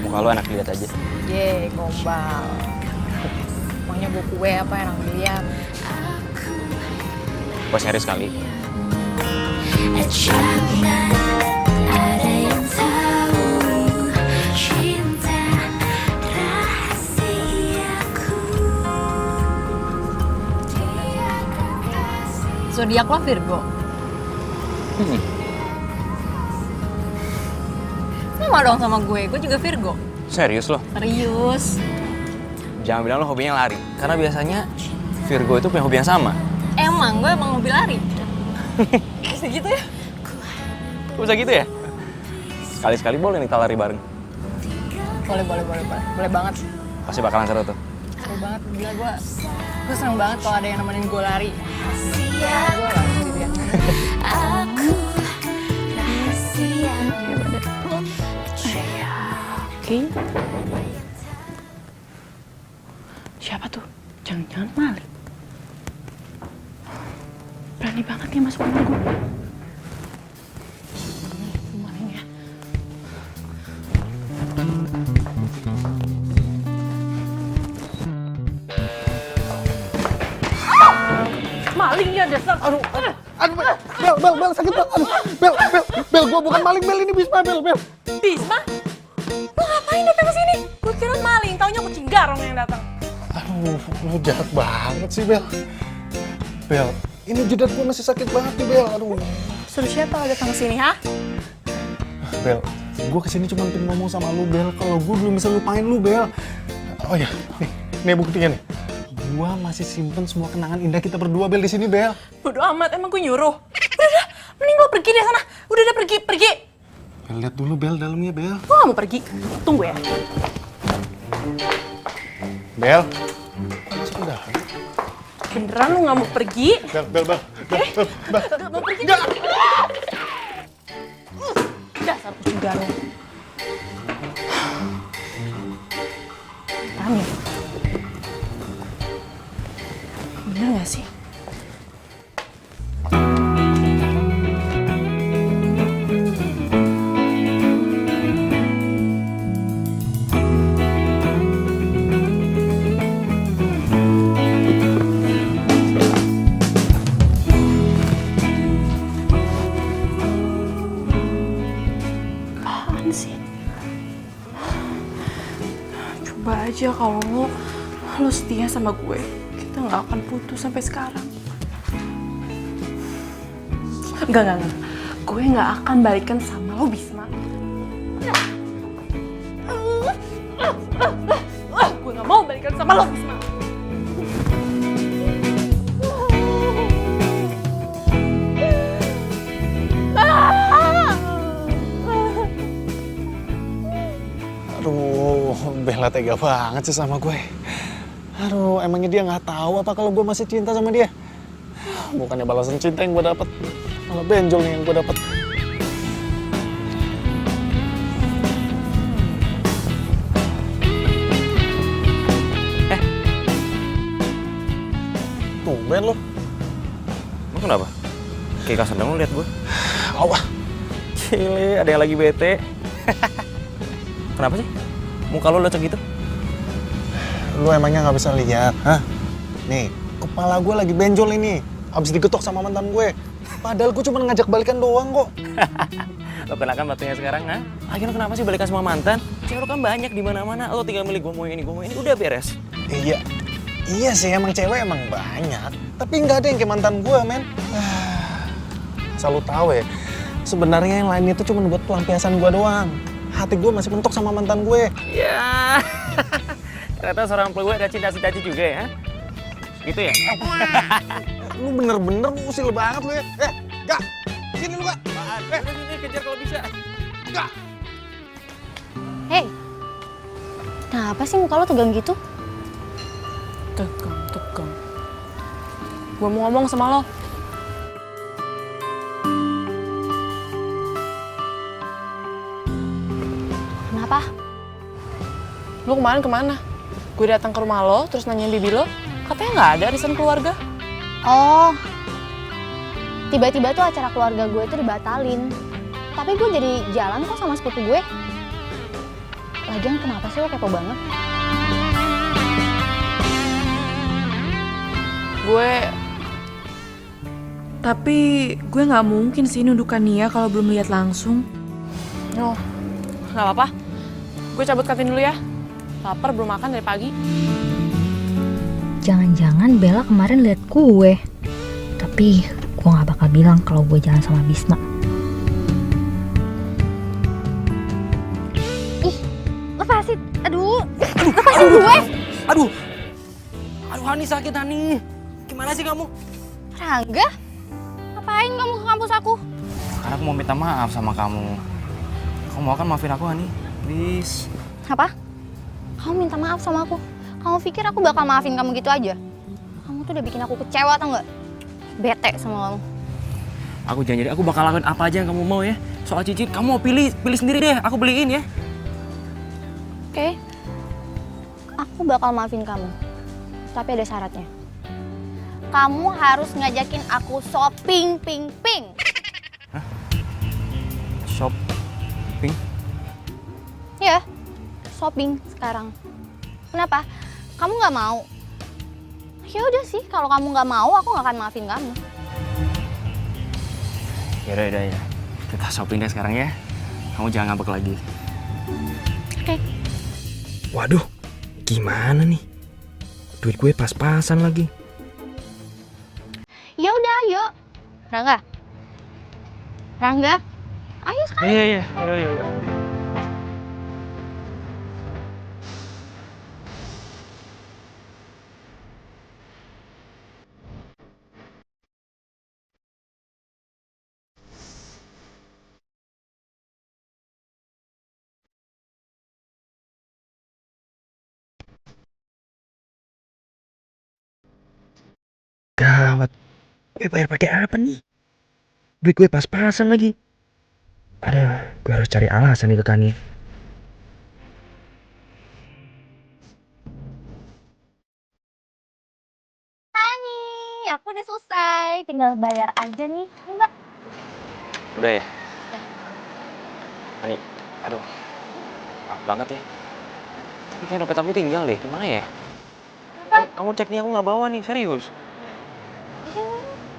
Muka lo enak dilihat aja. Ye, gombal. Maunya gue kue apa yang dilihat? Gue serius kali. Jangan ada yang tahu cinta rahasiaku. Zodiak lo Virgo. Sama dong sama gue juga Virgo. Serius lo? Serius. Jangan bilang lo hobinya lari. Karena biasanya Virgo itu punya hobi yang sama. Emang gue emang hobi lari. Bisa gitu ya? Bisa gitu ya? Sekali-sekali boleh nih kita lari bareng. Boleh banget. Pasti bakalan seru tuh. Seru banget, gila gue seneng banget kalau ada yang nemenin gue lari. Gue lari sendirian. Aku rahasiamu. Oke. Siapa tuh? Jangan-jangan Malik. Berani banget dia masuk rumah gue. Rumah ini ya. maling ya dasar. Aduh, Bel, sakit banget. Aduh, Bel, gua bukan maling, Bel, ini Bisma, Bel. Bisma? Lu ngapain datang ke sini? Gue kira maling, taunya kucing garong yang datang. Aduh, lu jahat banget sih, Bel. Bel, ini jidat gua masih sakit banget nih, Bel. Aduh. Suruh siapa lo datang ke sini, ha? Bel, gua kesini cuma pengen ngomong sama lu, Bel. Kalau gua belum bisa lupain lu, Bel. Oh ya, nih buktinya nih. Gua masih simpen semua kenangan indah kita berdua, Bel, di sini, Bel. Bodoh amat, emang gue nyuruh. Udah, mending lo pergi deh sana. Udah pergi. Bel, lihat dulu, Bel, dalamnya, Bel. Gue gak mau pergi. Tunggu ya. Bel. Sudah. Beneran lu gak mau pergi? Bel. Gak mau pergi? Dasar kucing garong. Paham ya? Bener gak sih? Apaan sih? Coba aja kalau lo setia sama gue, kita nggak akan putus sampai sekarang. Enggak. Gue nggak akan balikan sama lo, Bisma. Gue nggak mau balikan sama lo, Bisma. Aduh, Bella tega banget sih sama gue. Aduh, emangnya dia nggak tahu apa kalau gue masih cinta sama dia? Bukannya balasan cinta yang gue dapet, malah benjol nih yang gue dapet. Tumben lo. Lu kenapa? Kayak kasar dong lu liat gue. Awah. Cile, ada yang lagi bete. Kenapa sih? Muka lu lecek gitu? Lu emangnya nggak bisa lihat, hah? Nih, kepala gue lagi benjol ini. Abis digetok sama mantan gue. Padahal gue cuma ngajak balikan doang kok. Lo kenakan batunya sekarang, ha? Lagi lo kenapa sih balikan sama mantan? Cewek lo kan banyak di mana-mana. Lo tinggal milih gue mau ini, udah beres. Iya sih, emang cewek emang banyak. Tapi nggak ada yang kayak mantan gue, men. Asal lu tahu ya, sebenarnya yang lain itu cuma buat pelampiasan gue doang. Hati gue masih mentok sama mantan gue. Ya, ternyata seorang peluit ada cinta-cinta juga ya? Gitu ya? Lu bener-bener usil banget lu ya. Gak, sini lu gak. Ini kejar kalau bisa. Gak. Hei, kenapa sih muka lo tegang gitu? Tegang. Gue mau ngomong sama lo. Kenapa? Lo kemarin kemana? Gue datang ke rumah lo, terus nanyain bibi lo. Katanya nggak ada arisan keluarga. Oh, tiba-tiba tuh acara keluarga gue tuh dibatalin. Tapi gue jadi jalan kok sama sepupu gue. Lagian kenapa sih lo kepo banget? Tapi gue nggak mungkin sih nundukan Nia kalau belum lihat langsung. Oh, nggak apa-apa. Gue cabut kantin dulu ya. Lapar belum makan dari pagi. Jangan-jangan Bella kemarin lihat gue. Tapi gue gak bakal bilang kalau gue jalan sama Bisma. Ih, lepasin. Aduh, lepasin gue. Aduh, Hani sakit, Hani. Gimana sih kamu? Rangga, ngapain kamu ke kampus aku? Karena aku mau minta maaf sama kamu. Kamu mau kan maafin aku, Hani? Please. Apa? Kamu minta maaf sama aku? Kamu pikir aku bakal maafin kamu gitu aja? Kamu tuh udah bikin aku kecewa, tau nggak? Bete sama kamu. Aku janji, aku bakal lakuin apa aja yang kamu mau ya. Soal cicit, kamu mau pilih sendiri deh. Aku beliin ya. Oke. Aku bakal maafin kamu. Tapi ada syaratnya. Kamu harus ngajakin aku shopping, ping. Shopping? Ya, shopping sekarang. Kenapa? Kamu nggak mau? Ya udah sih, kalau kamu nggak mau, aku nggak akan maafin kamu. Yaudah, ya. Kita shopping deh sekarang ya. Kamu jangan ngambek lagi. Oke. Waduh, gimana nih? Duit gue pas-pasan lagi. Ya udah, ayo. Rangga. Ayo sekarang. Iya. Gawat. Gue bayar pakai apa nih? Duit gue pas-pasan lagi. Aduh, gue harus cari alasan nih ke Kani. Kani, aku udah selesai. Tinggal bayar aja nih. Mbak. Udah ya? Ani, aduh. Maaf banget ya. Tapi kayak dompet aku tinggal deh. Gimana ya? Kamu cek nih, aku nggak bawa nih, serius.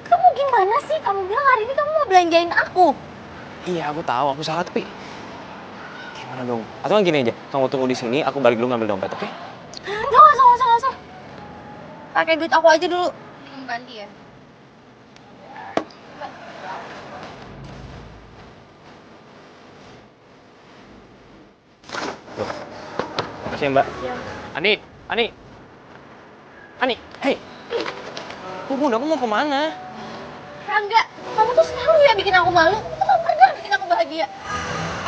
Kamu gimana sih? Kamu bilang hari ini kamu mau belanjain aku. Iya, aku tahu, aku salah, tapi gimana dong? Atau gini aja, kamu tunggu di sini, aku balik dulu ngambil dompet, oke? Nggak usah. Pakai duit aku aja dulu. Ganti ya. Makasih ya, Mbak. Ani, hei. Bunda, kamu mau kemana? Rangga, kamu tuh selalu ya bikin aku malu. Kamu tuh gak pernah bikin aku bahagia.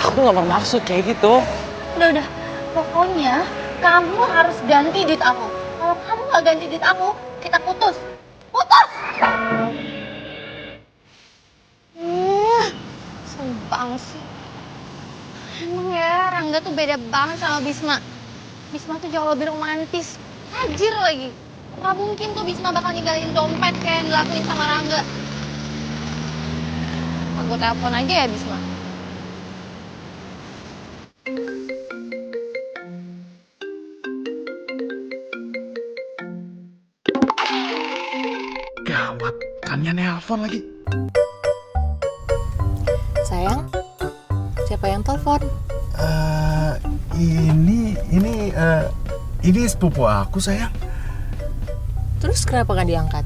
Aku nggak bermaksud kayak gitu. Udah. Pokoknya kamu harus ganti duit aku. Kalau kamu gak ganti duit aku, kita putus. Putus! Sumpah sih. Emang ya, Rangga tuh beda banget sama Bisma. Bisma tuh jauh lebih romantis. Tajir lagi. Gak mungkin tuh Bisma bakal ninggalin dompet kayak yang dilakuin sama Rangga. Aku telepon aja ya Bisma. Gawat, Tania nelpon lagi. Sayang, siapa yang telepon? Ini sepupu aku, sayang. Terus kenapa nggak diangkat?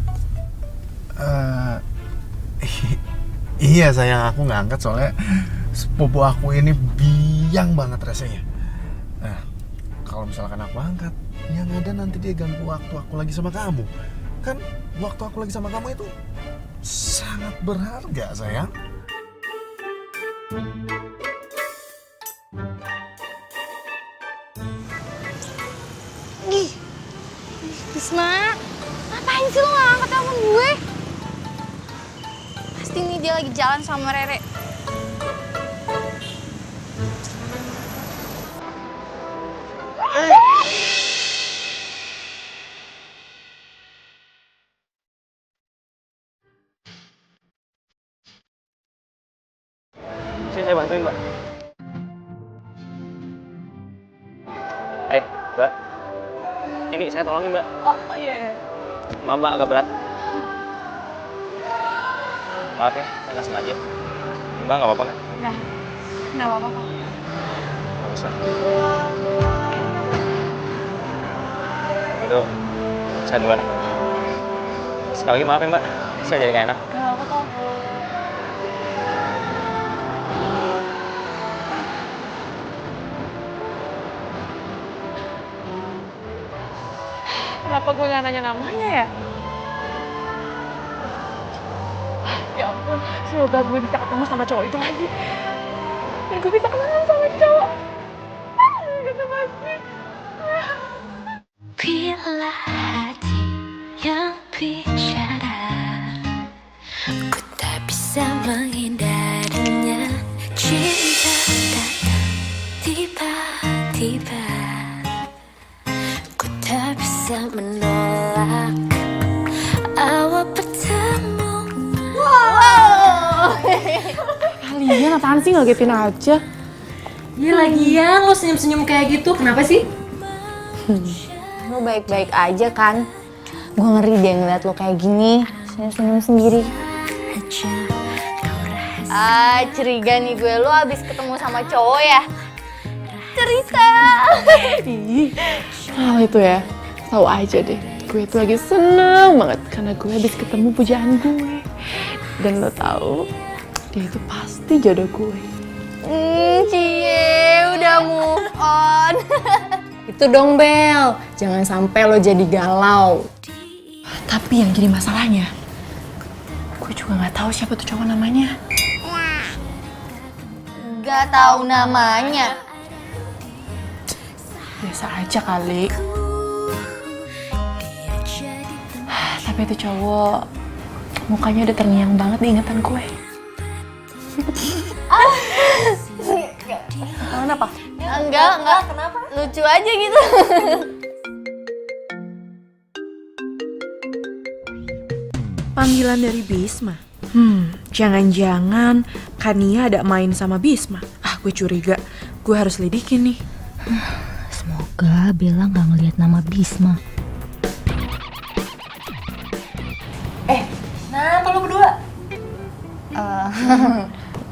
Iya, sayang, aku nggak angkat soalnya sepupu aku ini biang banget rasanya. Nah, kalau misalkan aku angkat, yang ada nanti dia ganggu waktu aku lagi sama kamu. Kan waktu aku lagi sama kamu itu sangat berharga, sayang. Bisma, ngapain sih lo gak angkat telepon gue? Pasti nih dia lagi jalan sama Rere. Sini saya bantuin, Mbak. Mbak. Ini saya tolongin, Mbak. Oh iya. Maaf, Mbak, agak berat. Maaf ya, saya nggak sengaja. Mbak, nggak apa-apa kan? Nggak apa-apa kok. Bagus lah. Itu, saya duluan. Sekali lagi maaf ya, Mbak. Saya jadi nggak enak. Nggak apa-apa kok. Kenapa gue nggak nanya namanya ya? Ya ampun, semoga gue bisa ketemu sama cowok itu lagi. Dan gue bisa kenalan sama cowok. Gitu pasti. Bila hati yang bicara, ku tak bisa menghindarinya. Cinta datang tiba-tiba, ku tak bisa menolak awal pertemuan. Kalian apaan sih ngagetin aja? Iya lagian lo senyum-senyum kayak gitu, kenapa sih? Lo baik-baik aja kan? Gue ngeri dia ngeliat lo kayak gini, senyum-senyum sendiri. Curiga nih gue, lo abis ketemu sama cowok ya? Cerita. Oh itu ya, tahu aja deh. Gue tuh lagi seneng banget karena gue habis ketemu pujaan gue. Dan lo tahu, dia itu pasti jodoh gue. Cie, udah move on. Itu dong Bel, jangan sampai lo jadi galau. Tapi yang jadi masalahnya, gue juga nggak tahu siapa tuh cowok namanya. Gak tahu namanya. Biasa aja kali. Tapi itu cowok mukanya udah terngiang banget di ingatan gue. Kenapa? Enggak. Kenapa? Lucu aja gitu. Panggilan dari Bisma. Jangan-jangan Kania ada main sama Bisma. Gue curiga. Gue harus lidikin nih. Semoga Bella gak ngeliat nama Bisma. Nah, apa lo berdua?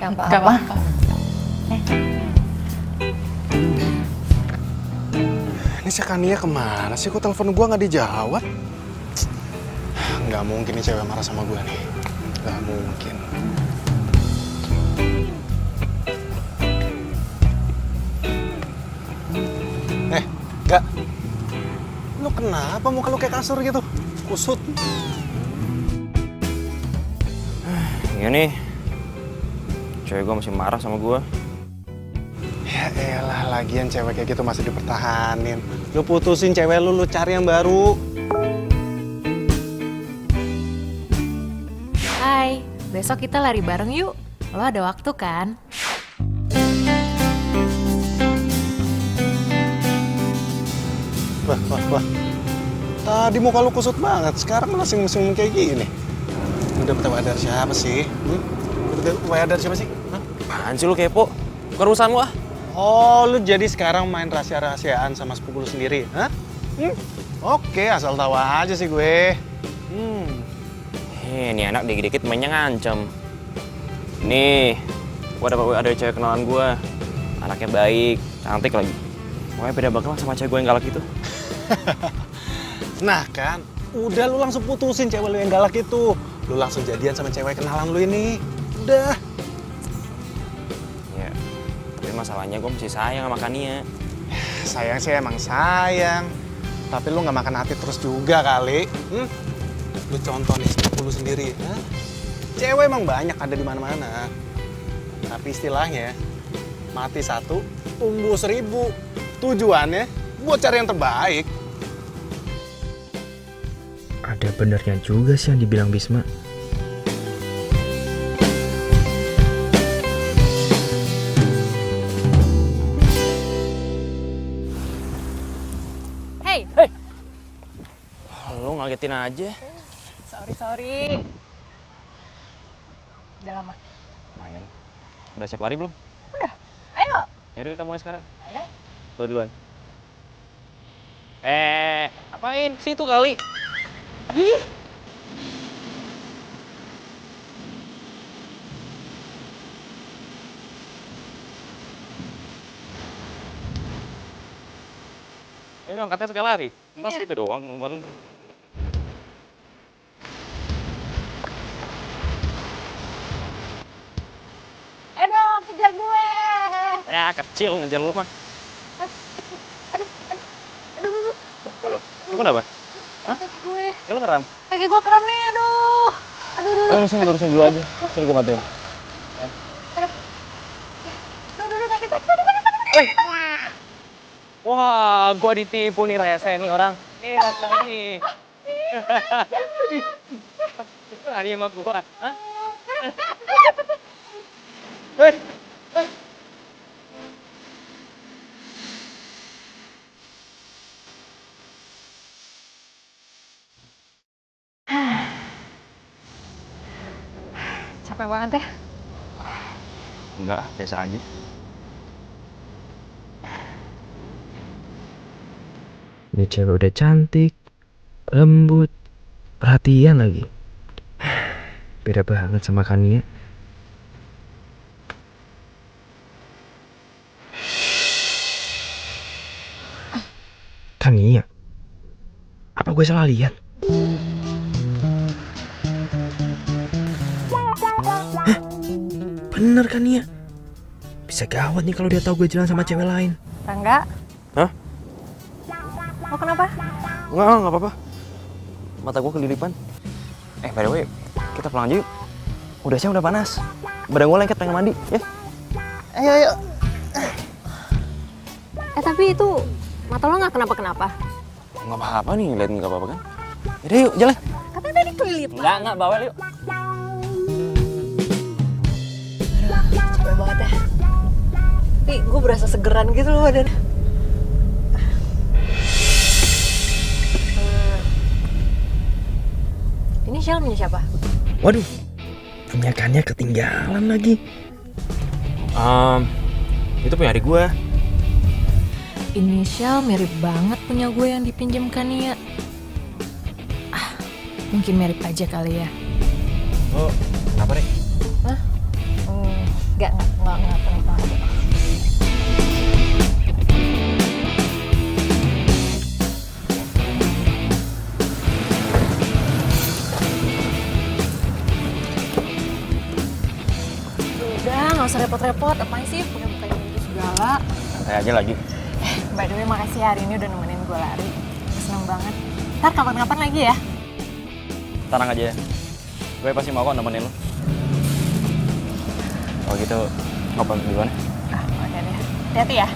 Gak apa-apa. Ini si Kania kemana sih? Kok telepon gue nggak dijawab? Nggak mungkin nih cewek marah sama gue nih. Nggak mungkin. Gak. Lu kenapa muka lu kayak kasur gitu? Kusut. Iya nih, cewek gue masih marah sama gue. Ya elah, lagian cewek kayak gitu masih dipertahanin. Lu putusin cewek lu cari yang baru. Hai, besok kita lari bareng yuk. Lo ada waktu kan? Wah. Tadi muka lu kusut banget, sekarang malah sing-sing kayak gini. Lu dapet WA dari siapa sih? Dapet WA dari siapa sih? Hah? Apaan sih lu kepo? Bukan urusan lu ah. Oh, lu jadi sekarang main rahasia-rahasiaan sama sepupu lu sendiri, hah? Oke, asal tahu aja sih gue. Ini anak dikit-dikit mainnya ngancem. Nih, gue dapet WA dari cewek kenalan gue. Anaknya baik, cantik lagi. Pokoknya beda banget lah sama cewek gue yang galak itu. Nah kan, udah lu langsung putusin cewek lu yang galak itu. Lu langsung jadian sama cewek kenalan lu ini. Udah. Ya, tapi masalahnya gue masih sayang sama Kania. Sayang sih emang sayang. Tapi lu nggak makan hati terus juga kali. Lu contoh nih sepupu lu sendiri. Hah? Cewek emang banyak ada di mana-mana. Tapi istilahnya, mati satu, tumbuh 1000. Tujuannya buat cari yang terbaik. Ada benernya juga sih yang dibilang Bisma. Hey, Lo ngagetin aja. sorry. Udah lama. Main. Udah siap lari belum? Udah, ayo. Yaudah kita mulai sekarang. Ayo. Lo duluan. Apain? Situ kali. Ayo dong, katanya sekali lari. Pas itu doang. Baru. Aduh, kejar gue. Ya, kecil ngejar lu mah. Lu kenapa? Hah? Gue. Ya lu ngeram? Kaki gue kram nih, aduh. Lurusin dulu aja. Sini gue matiin. Wah, gua ditipu nih rese nih orang. Nih, rese nih. Lari sama gua. Hah? Capek banget ya. Enggak, biasa aja. Ini cewek udah cantik, lembut, Perhatian lagi. Beda banget sama Kania. Kania? Apa gue salah lihat? Hah? Bener Kania. Bisa gawat nih kalau dia tahu gue jalan sama cewek lain. Rangga? Hah? Lo kenapa? Nggak apa-apa. Mata gue kelilipan. By the way, kita pulang aja yuk. Udah siang, udah panas. Badan gue lengket pengen mandi, ya? Ayo. Tapi itu mata lo nggak kenapa-kenapa? Nggak apa-apa nih, lihat nggak apa-apa kan? Yaudah yuk, jalan. Katanya tadi kelilipan. Nggak, bawel yuk. Capek banget ya. Tapi gue berasa segeran gitu loh badan. Ini Shell punya siapa? Waduh, punya Kania ketinggalan lagi. Itu punya adik gue. Inisial mirip banget punya gue yang dipinjam Kania. Mungkin mirip aja kali ya. Oh, kenapa, Rek? Enggak kenapa. Udah, nggak usah repot-repot. Apaan sih punya bukain gitu segala. Santai aja lagi. By the way, makasih hari ini udah nemenin gue lari. Gue seneng banget. Ntar kapan-kapan lagi ya. Tenang aja ya. Gue pasti mau kok nemenin lo. Kalau gitu, ngobrol duluan ya. Oke deh. Hati-hati ya.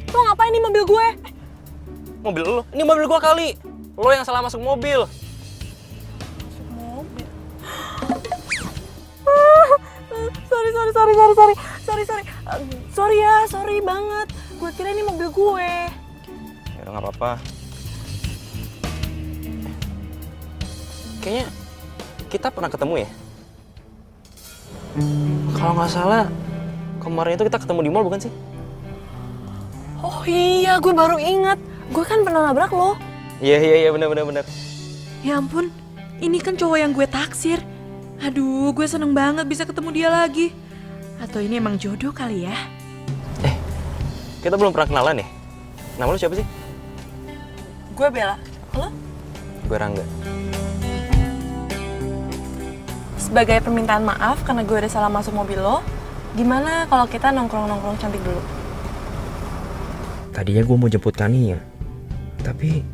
Lo ngapain di mobil gue? Mobil lo? Ini mobil gua kali. Lo yang salah masuk mobil. Sorry banget. Gue kira ini mobil gue. Ya udah nggak apa-apa. Kayaknya kita pernah ketemu ya. Kalau nggak salah kemarin itu kita ketemu di mall bukan sih? Oh iya, gue baru ingat. Gue kan pernah nabrak lo. Iya benar. Ya ampun, ini kan cowok yang gue taksir. Aduh, gue seneng banget bisa ketemu dia lagi. Atau ini emang jodoh kali ya? Kita belum pernah kenalan ya. Nama lu siapa sih? Gue Bella. Lo? Gue Rangga. Sebagai permintaan maaf karena gue udah salah masuk mobil lo, gimana kalau kita nongkrong-nongkrong cantik dulu? Tadinya gue mau jemput Kania, tapi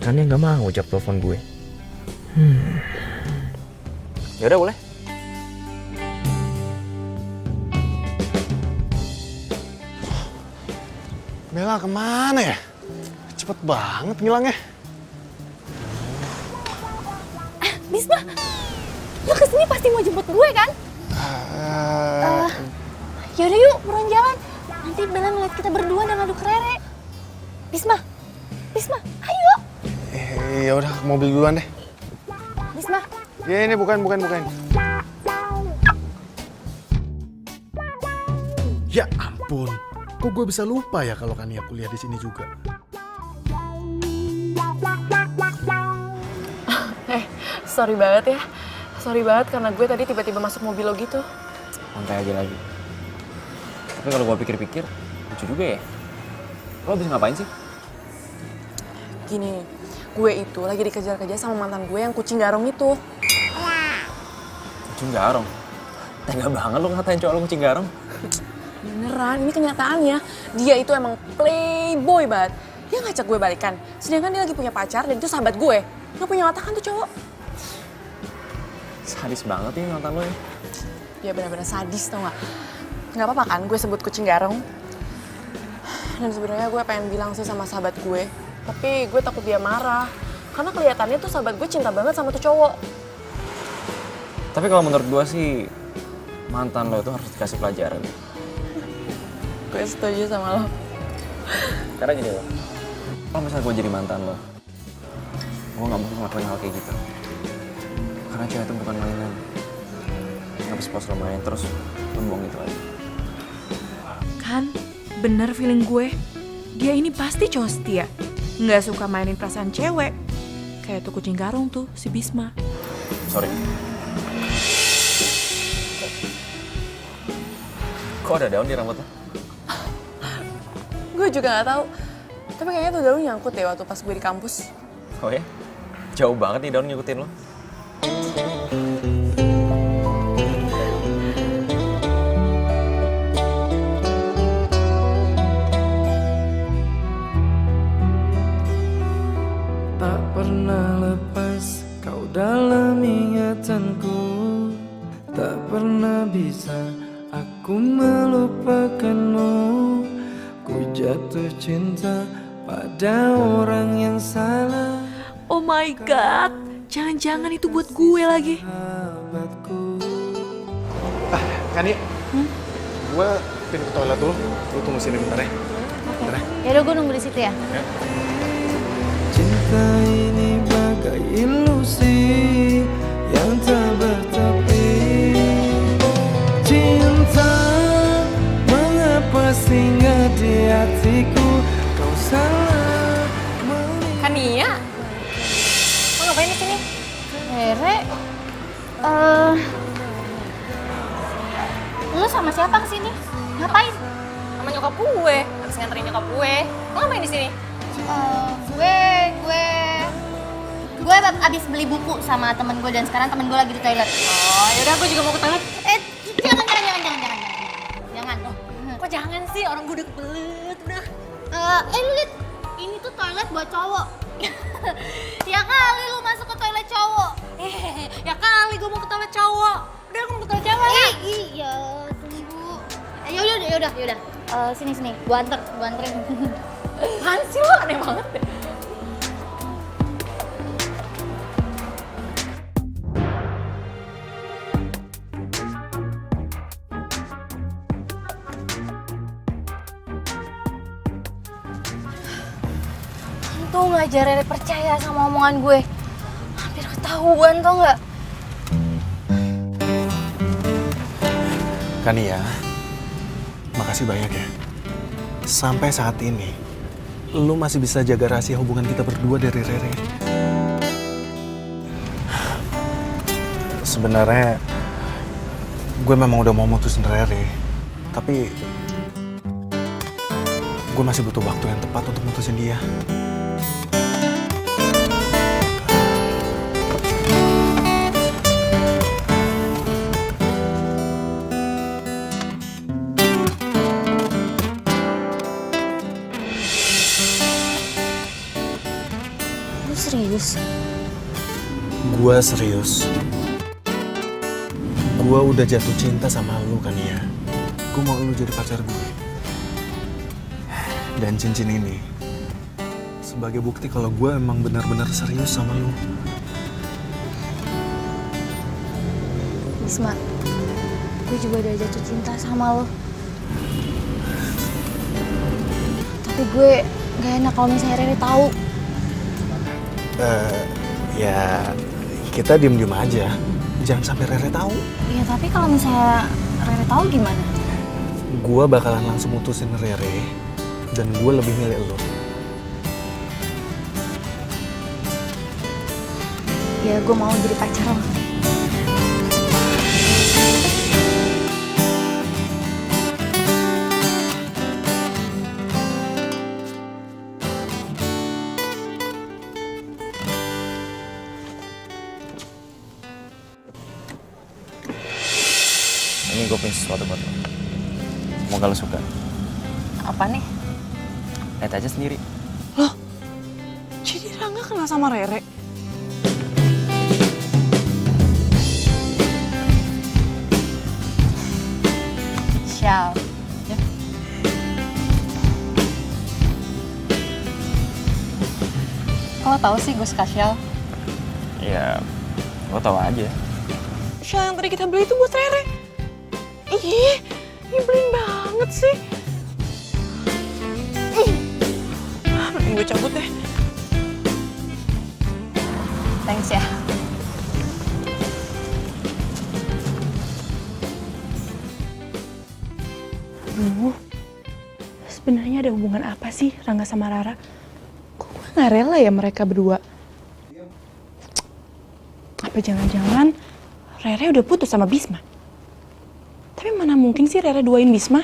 Kania nggak mau jawab telepon gue. Ya udah boleh. Bella kemana ya? Cepet banget ngilangnya. Bisma, lo kesini pasti mau jemput gue kan? Yaudah yuk, buruan jalan. Nanti Bella ngeliat kita berdua dan ngadu ke Rere. Bisma, ayo. Ya udah, ke mobil duluan deh. Bisma, Ya ini bukan. Ya ampun, kok gue bisa lupa ya kalau Kania kuliah di sini juga. Sorry banget ya. Sorry banget karena gue tadi tiba-tiba masuk mobil lo gitu. Santai aja lagi. Tapi kalau gue pikir-pikir, lucu juga ya. Lo habis ngapain sih? Gini, gue itu lagi dikejar-kejar sama mantan gue yang kucing garong itu. Kucing garong? Tega banget lo ngatain cowok lo kucing garong. Beneran, ini kenyataannya. Dia itu emang playboy banget. Dia ngajak gue balikan. Sedangkan dia lagi punya pacar dan itu sahabat gue. Gak punya otak kan tuh cowok. Sadis banget ya mantan lo ya. Dia benar-benar sadis tau gak? Gak apa-apa kan gue sebut kucing garong. Dan sebenarnya gue pengen bilang sih sama sahabat gue. Tapi gue takut dia marah. Karena kelihatannya tuh sahabat gue cinta banget sama tuh cowok. Tapi kalau menurut gue sih, mantan lo itu harus dikasih pelajaran. Gue setuju sama lo. Karena gini loh, kalau misalnya gue jadi mantan lo, gue gak mau ngelakuin hal kayak gitu. Karena cewek itu bukan mainan. Ngabis pas lo main terus lo buang gitu aja. Kan, bener feeling gue. Dia ini pasti cowok setia. Nggak suka mainin perasaan cewek. Kayak tuh kucing garong tuh, si Bisma. Sorry. Kok ada daun di rambut lo? Gue juga nggak tahu. Tapi kayaknya tuh daun nyangkut deh waktu pas gue di kampus. Oh ya? Jauh banget nih daun ngikutin lo. Tak pernah lepas kau dalam ingatanku. Tak pernah bisa aku melupakanmu. Ku jatuh cinta pada orang yang salah. Oh my god, jangan-jangan itu buat gue lagi. Sahabatku. Kania, gue pindah ke toilet dulu. Lu tunggu sini bentar ya. Bentar ya. Yaudah gue nunggu di situ ya. Cinta ini bagai ilusi yang tak bertepi. Cinta, mengapa singgah di hatiku? Kau salah Kania? Lo ngapain di sini? Rere, lu sama siapa kesini? Ngapain? Sama nyokap gue. Habis nganterin nyokap gue. Lo ngapain di sini? Gue abis beli buku sama temen gue dan sekarang temen gue lagi di toilet. Oh, yaudah gue juga mau ke toilet. Jangan. Kok jangan sih? Orang gue udah kebelet, udah. Lu liat, ini tuh toilet buat cowok. Ya kali lu masuk ke toilet cowok. Ya kali gue mau ke toilet cowok. Udah, gue mau ke toilet cewek. Iya, tunggu. Yaudah. Sini, gua anterin. Apaan sih lo? Aneh banget deh. Untung aja Rere percaya sama omongan gue. Hampir ketahuan tau nggak? Kania, makasih banyak ya. Sampai saat ini, lu masih bisa jaga rahasia hubungan kita berdua dari Rere. Sebenarnya, gue memang udah mau mutusin Rere. Tapi, gue masih butuh waktu yang tepat untuk mutusin dia. serius? Gue serius. Gue udah jatuh cinta sama lu kan ya. Gue mau lu jadi pacar gue. Dan cincin ini sebagai bukti kalau gue emang benar-benar serius sama lu. Bisma, gue juga udah jatuh cinta sama lo. Tapi gue gak enak kalau misalnya Rere tahu. Ya kita diem-diem aja. Jangan sampai Rere tahu. Iya, tapi kalau misalnya Rere tahu gimana? Gue bakalan langsung mutusin Rere dan gue lebih milih lo. Ya, gue mau jadi pacar lo. Ini gue punya sesuatu buat lo. Semoga lo suka. Apa nih? Lihat aja sendiri. Loh, jadi Rangga kenal sama Rere? Syal. Kok lo tau sih gue suka Syal? Ya, lo tau aja. Shell yang tadi kita beli itu buat Rere. Ih, nyebelin banget sih. Mending gue cabut deh. Thanks ya. Aduh, sebenarnya ada hubungan apa sih Rangga sama Rara? Kok gue gak rela ya mereka berdua? Apa jangan-jangan Rere udah putus sama Bisma? Tapi mana mungkin sih Rere duain Bisma?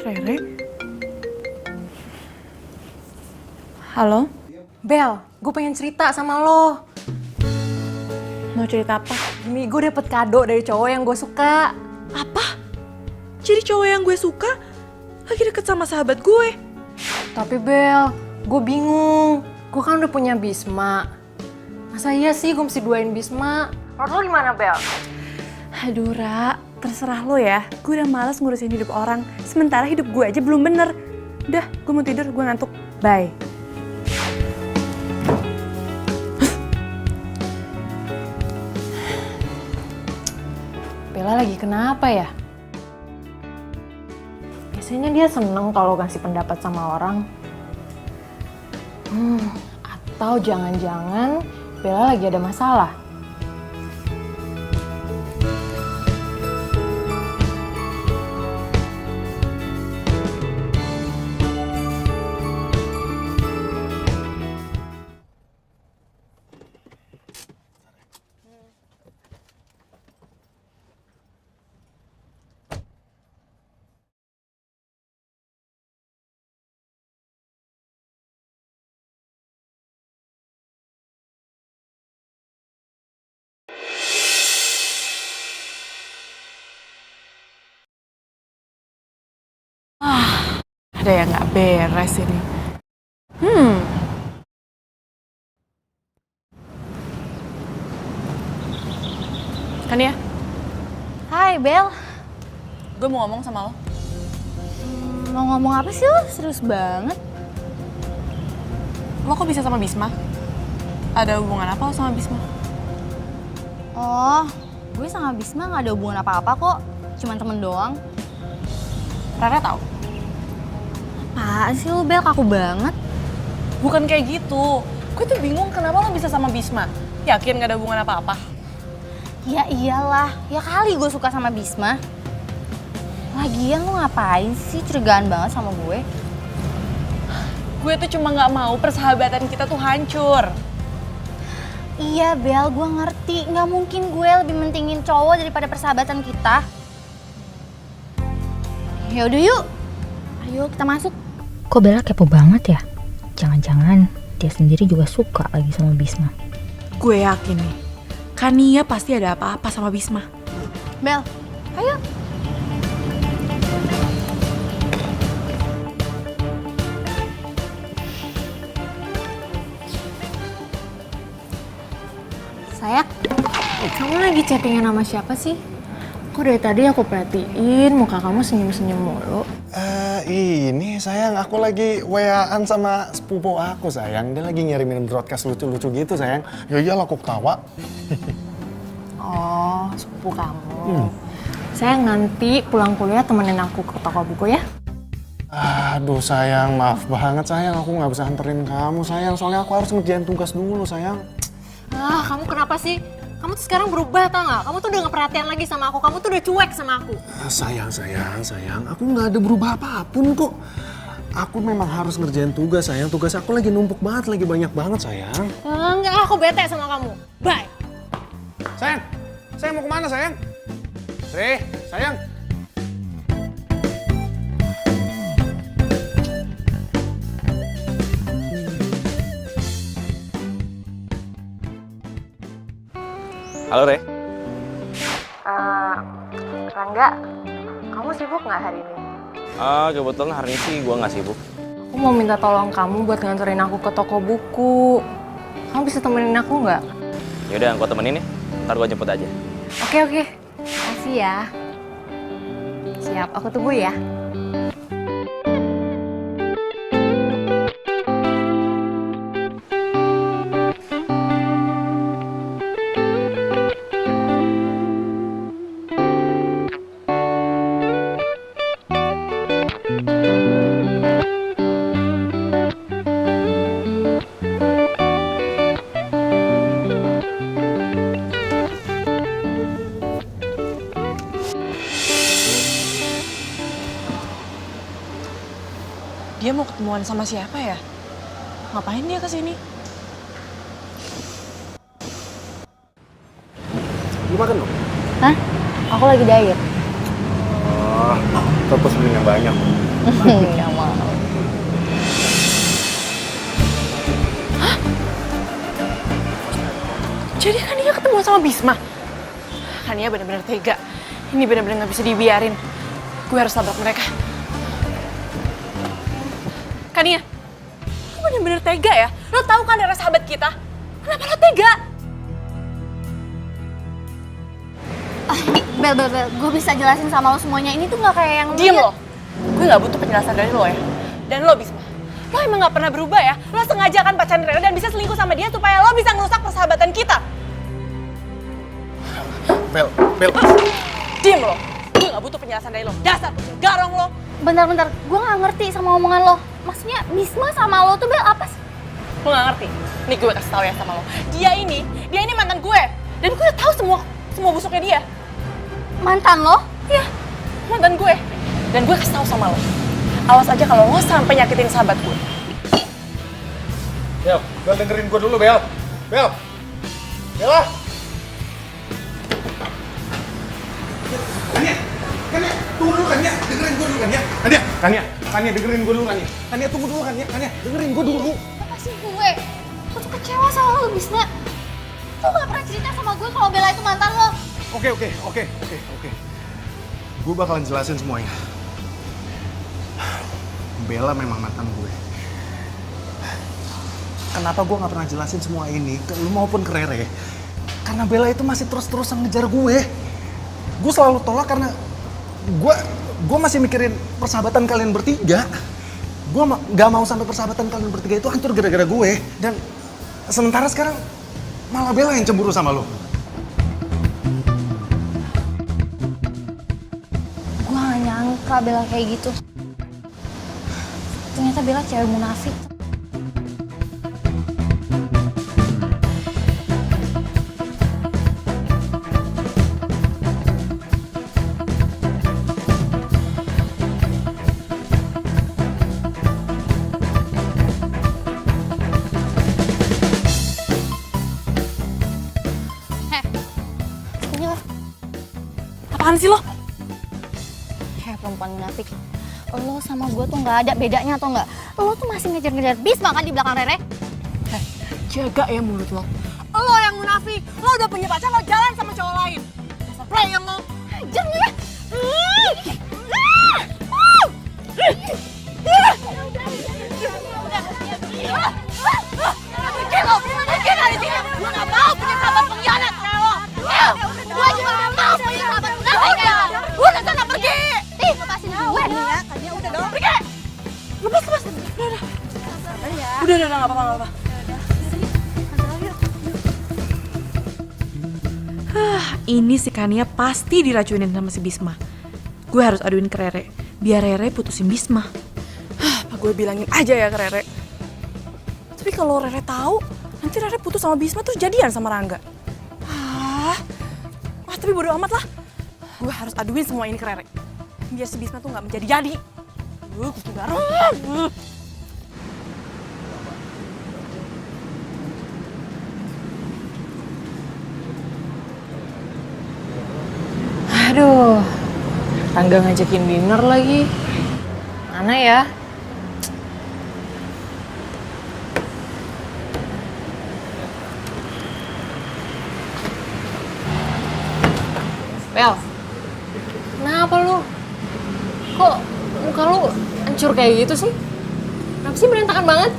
Rere? Halo? Bel, gue pengen cerita sama lo. Mau cerita apa? Gini, gue dapet kado dari cowok yang gue suka. Apa? Jadi cowok yang gue suka lagi deket sama sahabat gue? Tapi Bel, gue bingung. Gue kan udah punya Bisma. Masa iya sih gue mesti duain Bisma? Menurut lo gimana, Bel? Aduh, Ra, terserah lo ya. Gue udah males ngurusin hidup orang. Sementara hidup gue aja belum bener. Udah, gue mau tidur, gue ngantuk. Bye. Bella lagi kenapa ya? Biasanya dia seneng kalau kasih pendapat sama orang. Atau jangan-jangan Bella lagi ada masalah. Ada yang gak beres ini. Kan ya? Hai, Bel. Gue mau ngomong sama lo. Mau ngomong apa sih lo? Serius banget. Lo kok bisa sama Bisma? Ada hubungan apa lo sama Bisma? Oh, gue sama Bisma gak ada hubungan apa-apa kok. Cuman temen doang. Rara tahu? Apaan sih lo, Bel? Kaku banget. Bukan kayak gitu. Gue tuh bingung kenapa lo bisa sama Bisma. Yakin gak ada hubungan apa-apa? Ya iyalah, ya kali gue suka sama Bisma. Lagian lo ngapain sih curigaan banget sama gue? Gue tuh cuma gak mau persahabatan kita tuh hancur. Iya Bel, gue ngerti. Gak mungkin gue lebih mentingin cowok daripada persahabatan kita. Yaudah yuk, ayo kita masuk. Kok Bella kepo banget ya? Jangan-jangan dia sendiri juga suka lagi sama Bisma. Gue yakin nih, Kania pasti ada apa-apa sama Bisma. Bel, ayo. Sayang, kamu lagi chattingan sama siapa sih? Kok dari tadi aku perhatiin muka kamu senyum-senyum mulu. Ini sayang, aku lagi WA-an sama sepupu aku sayang. Dia lagi ngirimin broadcast lucu-lucu gitu sayang. Ya iyalah aku ketawa. Oh, sepupu kamu. Sayang, nanti pulang kuliah temenin aku ke toko buku ya. Aduh sayang, maaf banget sayang. Aku nggak bisa anterin kamu sayang. Soalnya aku harus ngerjain tugas dulu sayang. Ah, kamu kenapa sih? Kamu tuh sekarang berubah tau gak? Kamu tuh udah gak perhatian lagi sama aku. Kamu tuh udah cuek sama aku. Sayang. Aku nggak ada berubah apapun kok. Aku memang harus ngerjain tugas sayang. Tugas aku lagi numpuk banget, lagi banyak banget sayang. Enggak, aku bete sama kamu. Bye. Sayang mau kemana sayang? Sayang. Halo, Re. Rangga, kamu sibuk gak hari ini? Kebetulan hari ini sih gue nggak sibuk. Aku mau minta tolong kamu buat nganterin aku ke toko buku. Kamu bisa temenin aku nggak? Yaudah, gue temenin ya. Ntar gue jemput aja. Oke. Makasih ya. Siap, aku tunggu ya. Dia mau ketemuan sama siapa ya? Ngapain dia kesini? Lu makan dong? Hah? Aku lagi diet. Terus beli yang banyak. Nggak mau. Jadi Kania ketemu sama Bisma? Kania benar-benar tega. Ini benar-benar nggak bisa dibiarin. Gue harus tabrak mereka. Kania, lu benar-benar tega ya? Lo tahu kan Rara sahabat kita? Kenapa lo tega? Bel, gue bisa jelasin sama lo semuanya. Ini tuh nggak kayak yang Diem lo. Gue nggak butuh penjelasan dari lo ya. Dan lo Bisma, lo emang nggak pernah berubah ya? Lo sengaja kan pacaran Rara dan bisa selingkuh sama dia supaya lo bisa ngerusak persahabatan kita. Bel. Diem lo. Gue nggak butuh penjelasan dari lo. Dasar kucing garong lo. Bentar, gue nggak ngerti sama omongan lo. Maksudnya Bisma sama lo tuh Bel apa sih? Lo nggak ngerti? Nih gue kasih tau ya sama lo. Dia ini mantan gue. Dan gue udah tahu semua busuknya dia. Mantan lo? Iya, mantan gue. Dan gue kasih tahu sama lo. Awas aja kalau lo sampai nyakitin sahabat gue. Bel, dengerin gue dulu Bel. Bella. Kania, tunggu dulu Kania, dengerin gue dulu Kania. Kania, dengerin gue dulu Kania. Kania, tunggu dulu Kania, dengerin gue dulu. Apa sih gue? Gue tuh kecewa sama lo, Bisma. Lo gak pernah cerita sama gue kalau Bella itu mantan lo. Oke. Gue bakalan jelasin semuanya. Bella memang mantan gue. Kenapa gue gak pernah jelasin semua ini ke lu maupun ke Rere? Karena Bella itu masih terus-terusan ngejar gue. Gue selalu tolak karena gue masih mikirin persahabatan kalian bertiga. Gue gak mau sampai persahabatan kalian bertiga itu hancur gara-gara gue. Dan sementara sekarang malah Bella yang cemburu sama lo. Gue gak nyangka Bella kayak gitu. Ternyata Bella cewek munafik. Apaan sih lo? Hei perempuan munafik. Lo sama gue tuh gak ada bedanya atau enggak? Lo tuh masih ngejar-ngejar Bisma kan di belakang Rere? Jaga ya mulut lo. Lo yang munafik. Lo udah punya pacar, lo jalan sama cowok lain. Dasar player lo. Jangan ya. Pergi lo, pergi dari sini. Gue gak mau punya sahabat pengkhianat kayak lo. Gue juga gak mau punya sahabat pengkhianat kayak lo. Udah sana pergi. Ih, lepasin gue nih ya. Tadinya udah dong. Pergi. Lepas. Udah, gak apa-apa. Ini si Kania pasti diracunin sama si Bisma. Gue harus aduin ke Rere, biar Rere putusin Bisma. Apa gue bilangin aja ya ke Rere. Tapi kalau Rere tahu, nanti Rere putus sama Bisma terus jadian sama Rangga. Tapi bodo amat lah. Gue harus aduin semua ini ke Rere, biar si Bisma tuh nggak menjadi-jadi. Kucing garang. Aduh, Rangga ngajakin dinner lagi. Mana ya? Bel, kenapa lu? Kok muka lu hancur kayak gitu sih? Kenapa sih berantakan banget?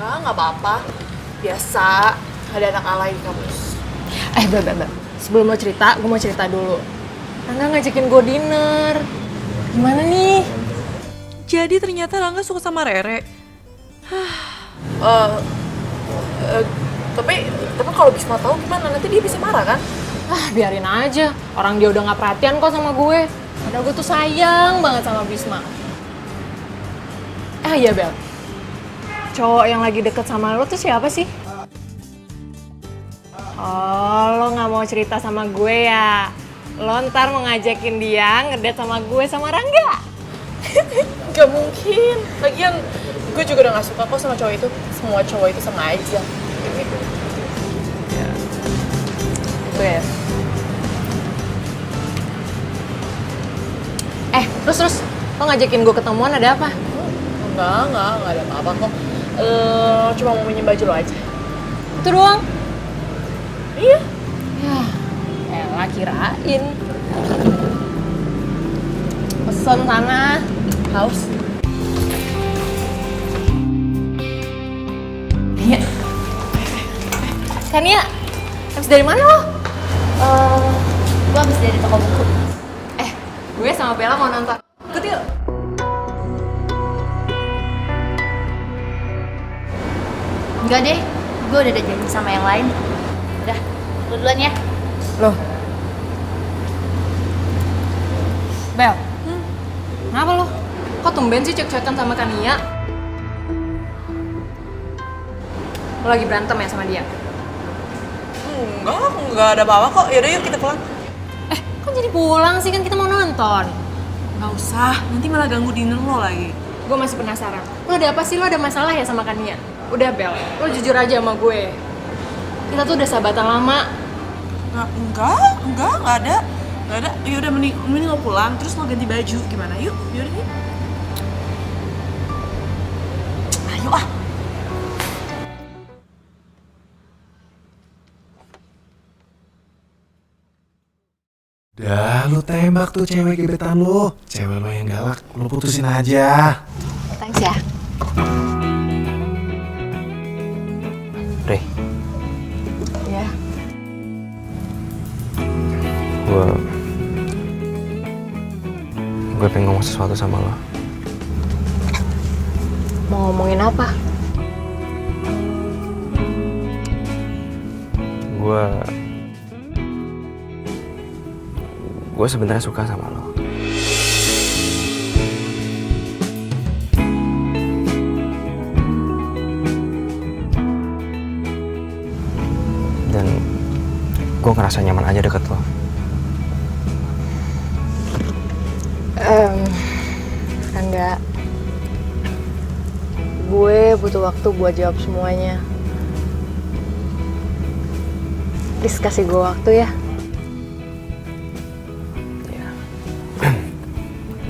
Nggak apa-apa. Biasa, ada anak alay di kampus. Bel. Sebelum lo cerita, gue mau cerita dulu. Rangga ngajakin gue dinner. Gimana nih? Jadi ternyata Rangga suka sama Rere. Tapi kalau Bisma tahu gimana? Nanti dia bisa marah kan? Biarin aja. Orang dia udah gak perhatian kok sama gue. Padahal gue tuh sayang banget sama Bisma. Iya Bel. Cowok yang lagi deket sama lo tuh siapa sih? Oh, lo gak mau cerita sama gue ya? Lo ntar mau ngajakin dia ngedate sama gue sama Rangga? Gak mungkin. Lagian gue juga udah gak suka kok sama cowok itu. Semua cowok itu sama aja. Gitu. Gue. Terus lo ngajakin gue ketemuan ada apa? Enggak ada apa-apa kok. Cuma mau minjem baju lo aja. Itu doang? Iya. Ya, elah kirain. Pesen sana. Haus. Iya. Kania, habis dari mana lo? Gue habis dari toko buku. Gue sama Bella mau nonton. Ikut yuk. Enggak deh, gue udah ada janji sama yang lain. Udah, lu duluan ya. Loh. Bel, kenapa lo? Kok tumben sih cek-cekan sama Kania? Lo lagi berantem ya sama dia? Enggak ada apa-apa kok. Yaudah yuk kita pulang. Kok jadi pulang sih? Kan kita mau nonton. Nggak usah, nanti malah ganggu dinner lo lagi. Gue masih penasaran. Lo ada apa sih? Lo ada masalah ya sama Kania? Udah Bel, lo jujur aja sama gue. Kita tuh udah sahabatan lama. Enggak ada. Yaudah mending lo pulang, terus lo ganti baju. Gimana? Yuk. Ayo ah. Dah, lu tembak tuh cewek gebetan lu. Cewek lo yang galak, lu putusin aja. Thanks ya. Rey, Ya. gue pengen ngomong sesuatu sama lo. Mau ngomongin apa? Gue sebenarnya suka sama lo. Dan gue ngerasa nyaman aja deket lo. Rangga, gue butuh waktu buat jawab semuanya. Please kasih gue waktu ya.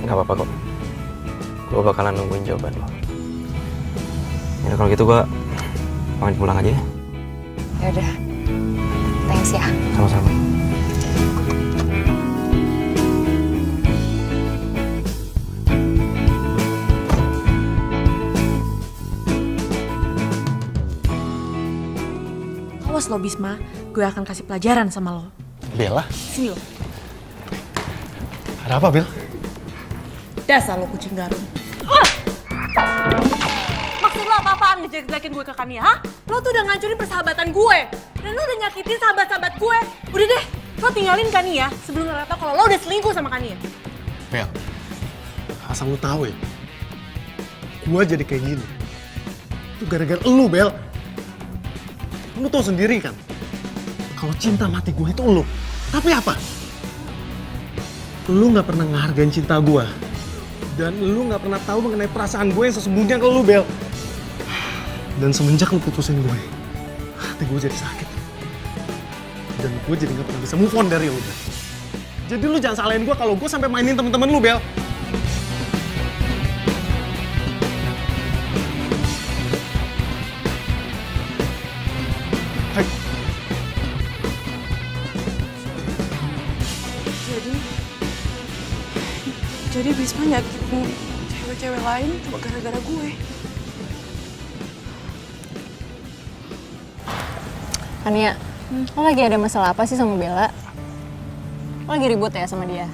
Gak apa-apa kok. Gue bakalan nungguin jawaban lo. Ya kalau gitu gue pamit pulang aja ya. Ya udah. Thanks ya. Sama-sama. Awas lo Bisma, gue akan kasih pelajaran sama lo. Bella, Sini lo. ada apa Bel? Dasar lo kucing garung. Maksud lo apa-apaan ngejelek-jelekin gue ke Kania, ha? Lo tuh udah ngancurin persahabatan gue. Dan lo udah nyakitin sahabat-sahabat gue. Udah deh, lo tinggalin Kania sebelum Rara tau kalau lo udah selingkuh sama Kania. Bel, asal lu tahu ya, gue jadi kayak gini. Itu gara-gara elu, Bel. Lu tau sendiri kan, kalau cinta mati gue itu elu. Tapi apa? Lu gak pernah ngehargain cinta gue. Dan lu gak pernah tahu mengenai perasaan gue yang sesungguhnya ke lu, Bel. Dan semenjak lu putusin gue, hati gue jadi sakit. Dan gue jadi gak pernah bisa move on dari lu, Bel. Jadi lu jangan salahin gue kalau gue sampai mainin temen-temen lu, Bel. Hai. Jadi Bisma nyakitin cewek-cewek lain cuma gara-gara gue. Kania, lo lagi ada masalah apa sih sama Bella? Lo lagi ribut ya sama dia?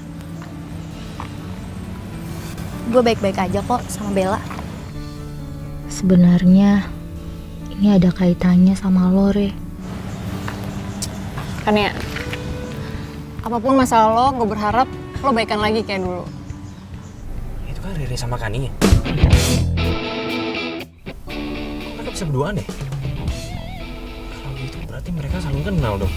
Gue baik-baik aja kok sama Bella. Sebenarnya ini ada kaitannya sama lo, Re. Kania, apapun masalah lo, gue berharap lo baikan lagi kayak dulu. Itu kan Riri sama Kania. Mereka bisa berduaan deh. Kalau gitu berarti mereka saling kenal dong.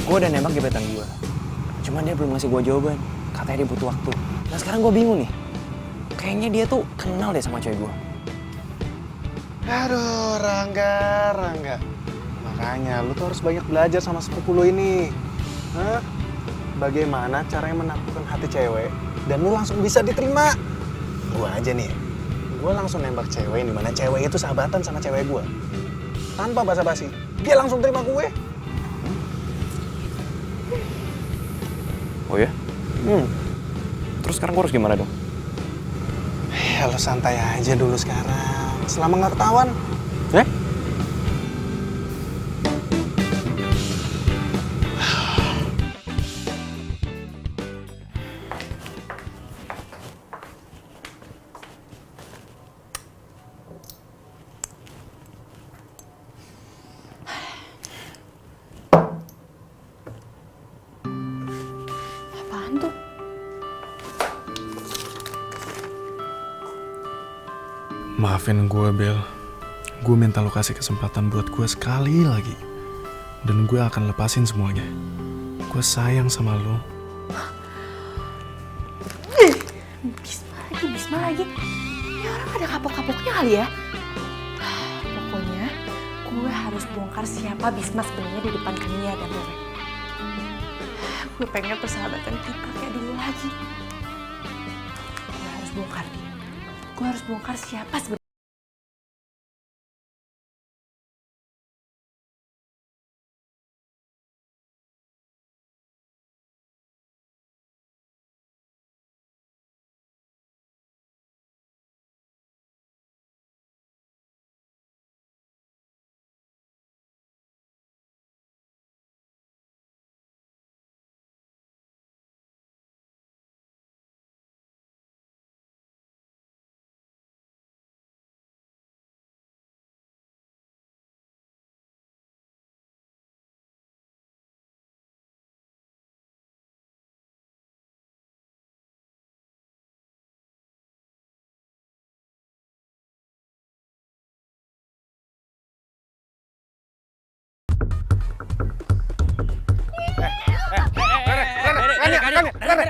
Gue udah nembak gebetan gue. Cuman dia belum ngasih gue jawaban. Katanya dia butuh waktu. Nah sekarang gue bingung nih. Kayaknya dia tuh kenal deh sama cewek gue. Aduh, Rangga. Makanya lu tuh harus banyak belajar sama sepupu lu ini. Hah? Bagaimana caranya menaklukkan hati cewek dan lu langsung bisa diterima. Gua aja nih, gua langsung nembak cewek di mana cewek itu sahabatan sama cewek gua. Tanpa basa-basi, dia langsung terima gue. Oh ya? Terus sekarang gue harus gimana dong? Ya lu santai aja dulu sekarang, selama nggak ketahuan. Apaan tuh? Maafin gue, Bel. Gue minta lo kasih kesempatan buat gue sekali lagi. Dan gue akan lepasin semuanya. Gue sayang sama lo. Bisma lagi. Ini orang ada kapok-kapoknya kali ya? Pokoknya gue harus bongkar siapa Bisma sebenarnya di depan Kania dan Rore. Gue pengen persahabatan kita kayak dulu lagi. Gue harus bongkar dia. Gue harus bongkar siapa sebenarnya.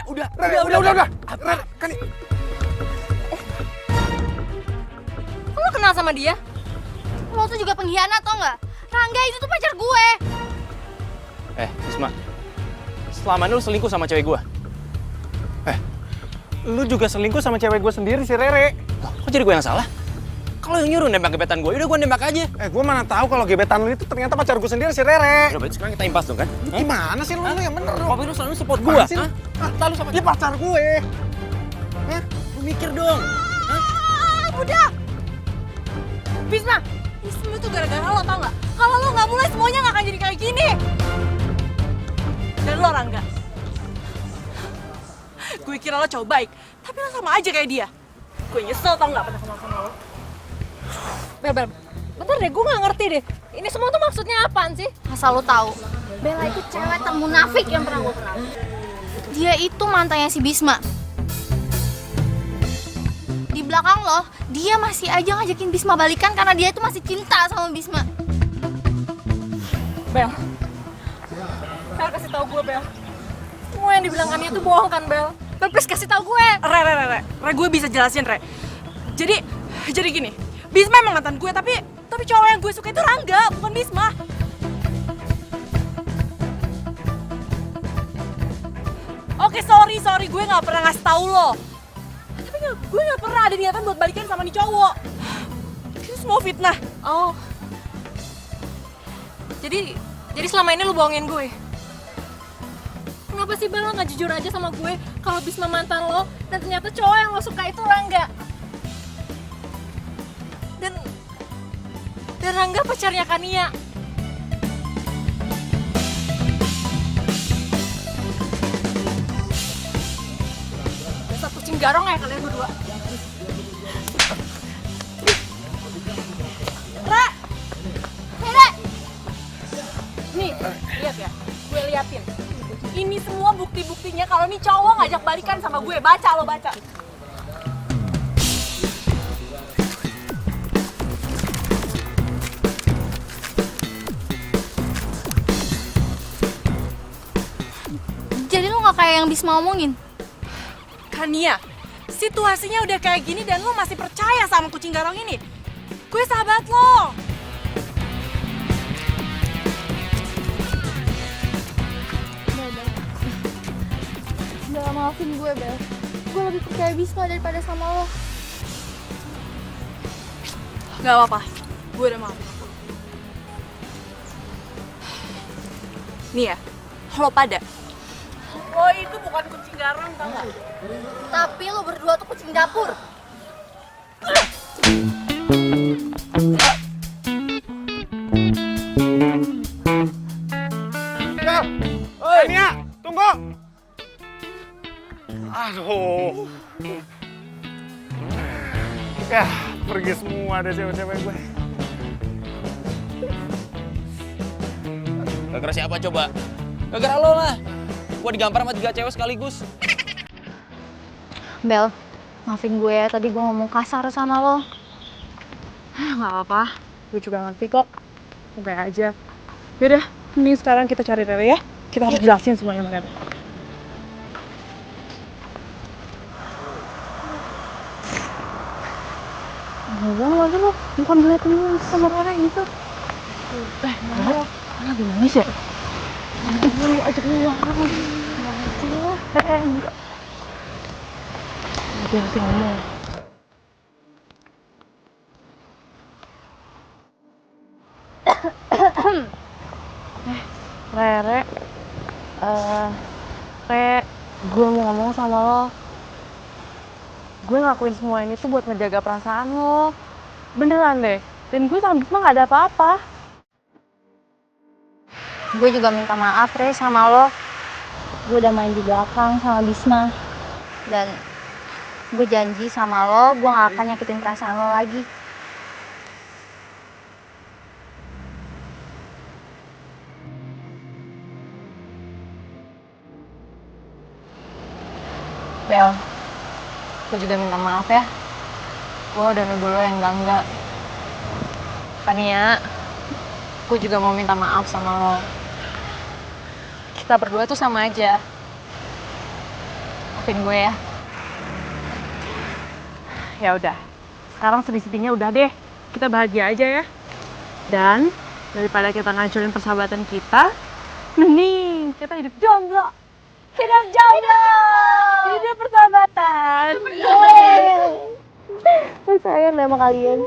Udah. Kan Kok lo kenal sama dia? Lo tuh juga pengkhianat tau nggak? Rangga itu tuh pacar gue. Bisma, selama ini lu selingkuh sama cewek gue. lu juga selingkuh sama cewek gue sendiri, si Rere. Kok jadi gue yang salah? Kalau yang nyuruh nembak gebetan gue, udah gue nembak aja. Gue mana tahu kalau gebetan lu itu ternyata pacar gue sendiri, si Rere. Udah, berarti sekarang kita impas dong kan? Gimana sih lu yang bener dong? Tapi lu selalu support gue, Apaan sih lu? hah? Lalu sama Dia pacar gue. lu mikir dong. Udah! Bisma! Ini semua tuh gara-gara lo, tau gak? Kalau lo gak mulai, semuanya gak akan jadi kayak gini. Dan lo, Rangga. Gue kira lo cowok baik, tapi lo sama aja kayak dia. Gue nyesel tau gak pernah kenal sama lo. Bel, bentar deh, gue gak ngerti deh. Ini semua tuh maksudnya apaan sih? Asal lo tahu, Bella itu cewek termunafik yang pernah gue kenal. Dia itu mantannya si Bisma. Di belakang lo, dia masih aja ngajakin Bisma balikan karena dia itu masih cinta sama Bisma. Bel, kasih tahu gue, Bel. Semua yang dibilang Ania tuh bohong kan, Bel? Bel, please kasih tahu gue. Re, gue bisa jelasin, Re. Jadi gini, Bisma emang mantan gue, tapi cowok yang gue suka itu Rangga, bukan Bisma. Oke, sorry, gue gak pernah ngasih tahu lo. Tapi gue gak pernah ada niatan buat balikan sama nih cowok. Itu semua fitnah. Oh. Jadi selama ini lu bohongin gue? Kenapa sih Bel lo gak jujur aja sama gue kalau Bisma mantan lo dan ternyata cowok yang lo suka itu Rangga? Dan Rangga pacarnya Kania. Dasar kucing garong ya kalian berdua. Nih, lihat ya. Gue liatin. Ini semua bukti-buktinya kalau nih cowok ngajak balikan sama gue. Baca lo, baca. Jadi lo gak kayak yang Bisma omongin? Kania, situasinya udah kayak gini dan lo masih percaya sama kucing garong ini? Gue sahabat lo. Bel, maafin gue, Bel. Gue lebih percaya Bisma daripada sama lo. Gak apa-apa, gue udah maafin lo. Nih ya, lo pada. Lo itu bukan kucing garong, tau gak? Tapi lo berdua tuh kucing dapur. Nia, tunggu. Aduh. Ya, pergi semua deh cewek-cewek gue. Gara-gara siapa coba? Gara-gara lo lah. Gue digampar sama 3 cewek sekaligus. Bel, maafin gue ya, tadi gue ngomong kasar sama lo. Gak apa-apa, gue juga ngerti kok. Oke aja. Yaudah, mending sekarang kita cari Rere ya. Kita harus jelasin semuanya sama Rere. Enggak lagi lo, bukan ngeliatin sama Rere gitu. Rere, lagi nangis ya? Gue ajak lu enggak. Dia masih ngomong. Rere, gue mau ngomong sama lo. Gue ngakuin semua ini tuh buat ngejaga perasaan lo. Beneran deh. Dan gue sama Bisma gak ada apa-apa. Gue juga minta maaf, Re, sama lo. Gue udah main di belakang sama Bisma. Dan gue janji sama lo, gue gak akan nyakitin perasaan lo lagi. Bel, gue juga minta maaf ya. Gue udah nuduh lo yang enggak. Kania, gue juga mau minta maaf sama lo. Kita berdua tuh sama aja. Maafin gue ya. Ya udah, sekarang sedih-sedihnya udah deh. Kita bahagia aja ya. Dan daripada kita ngancurin persahabatan kita, mending kita hidup jomblo. Hidup jomblo. Hidup persahabatan. Sayang deh sama kalian.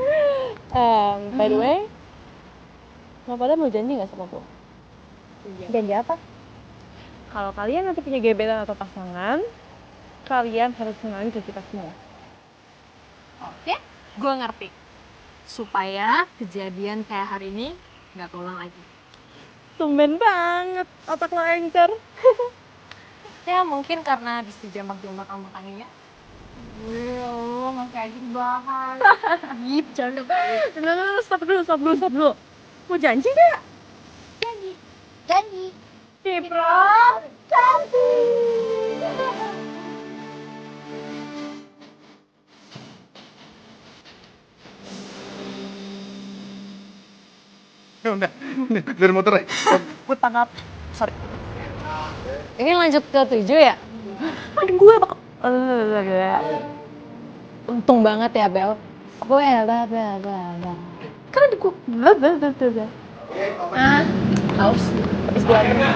By the way, lo pada mau janji gak sama gue? Janji apa? Kalau kalian nanti punya gebetan atau pasangan, kalian harus kenalin ke kita semua. Oke, gue ngerti. Supaya kejadian kayak hari ini nggak keulang lagi. Tumben banget, otak lo encer. Ya mungkin karena habis dijambak-jambak sama makannya. Masih aja dibahas. Ih, bercanda banget. Stop dulu. Mau janji gak? Janji. Cipro. Udah, dari motor ya. Gue tangkap. Sorry. Ini lanjut ke 7 ya? Aduh, gue bakal... Untung banget ya, Bel. Gue Kan ada gue... haus. Habis berantem.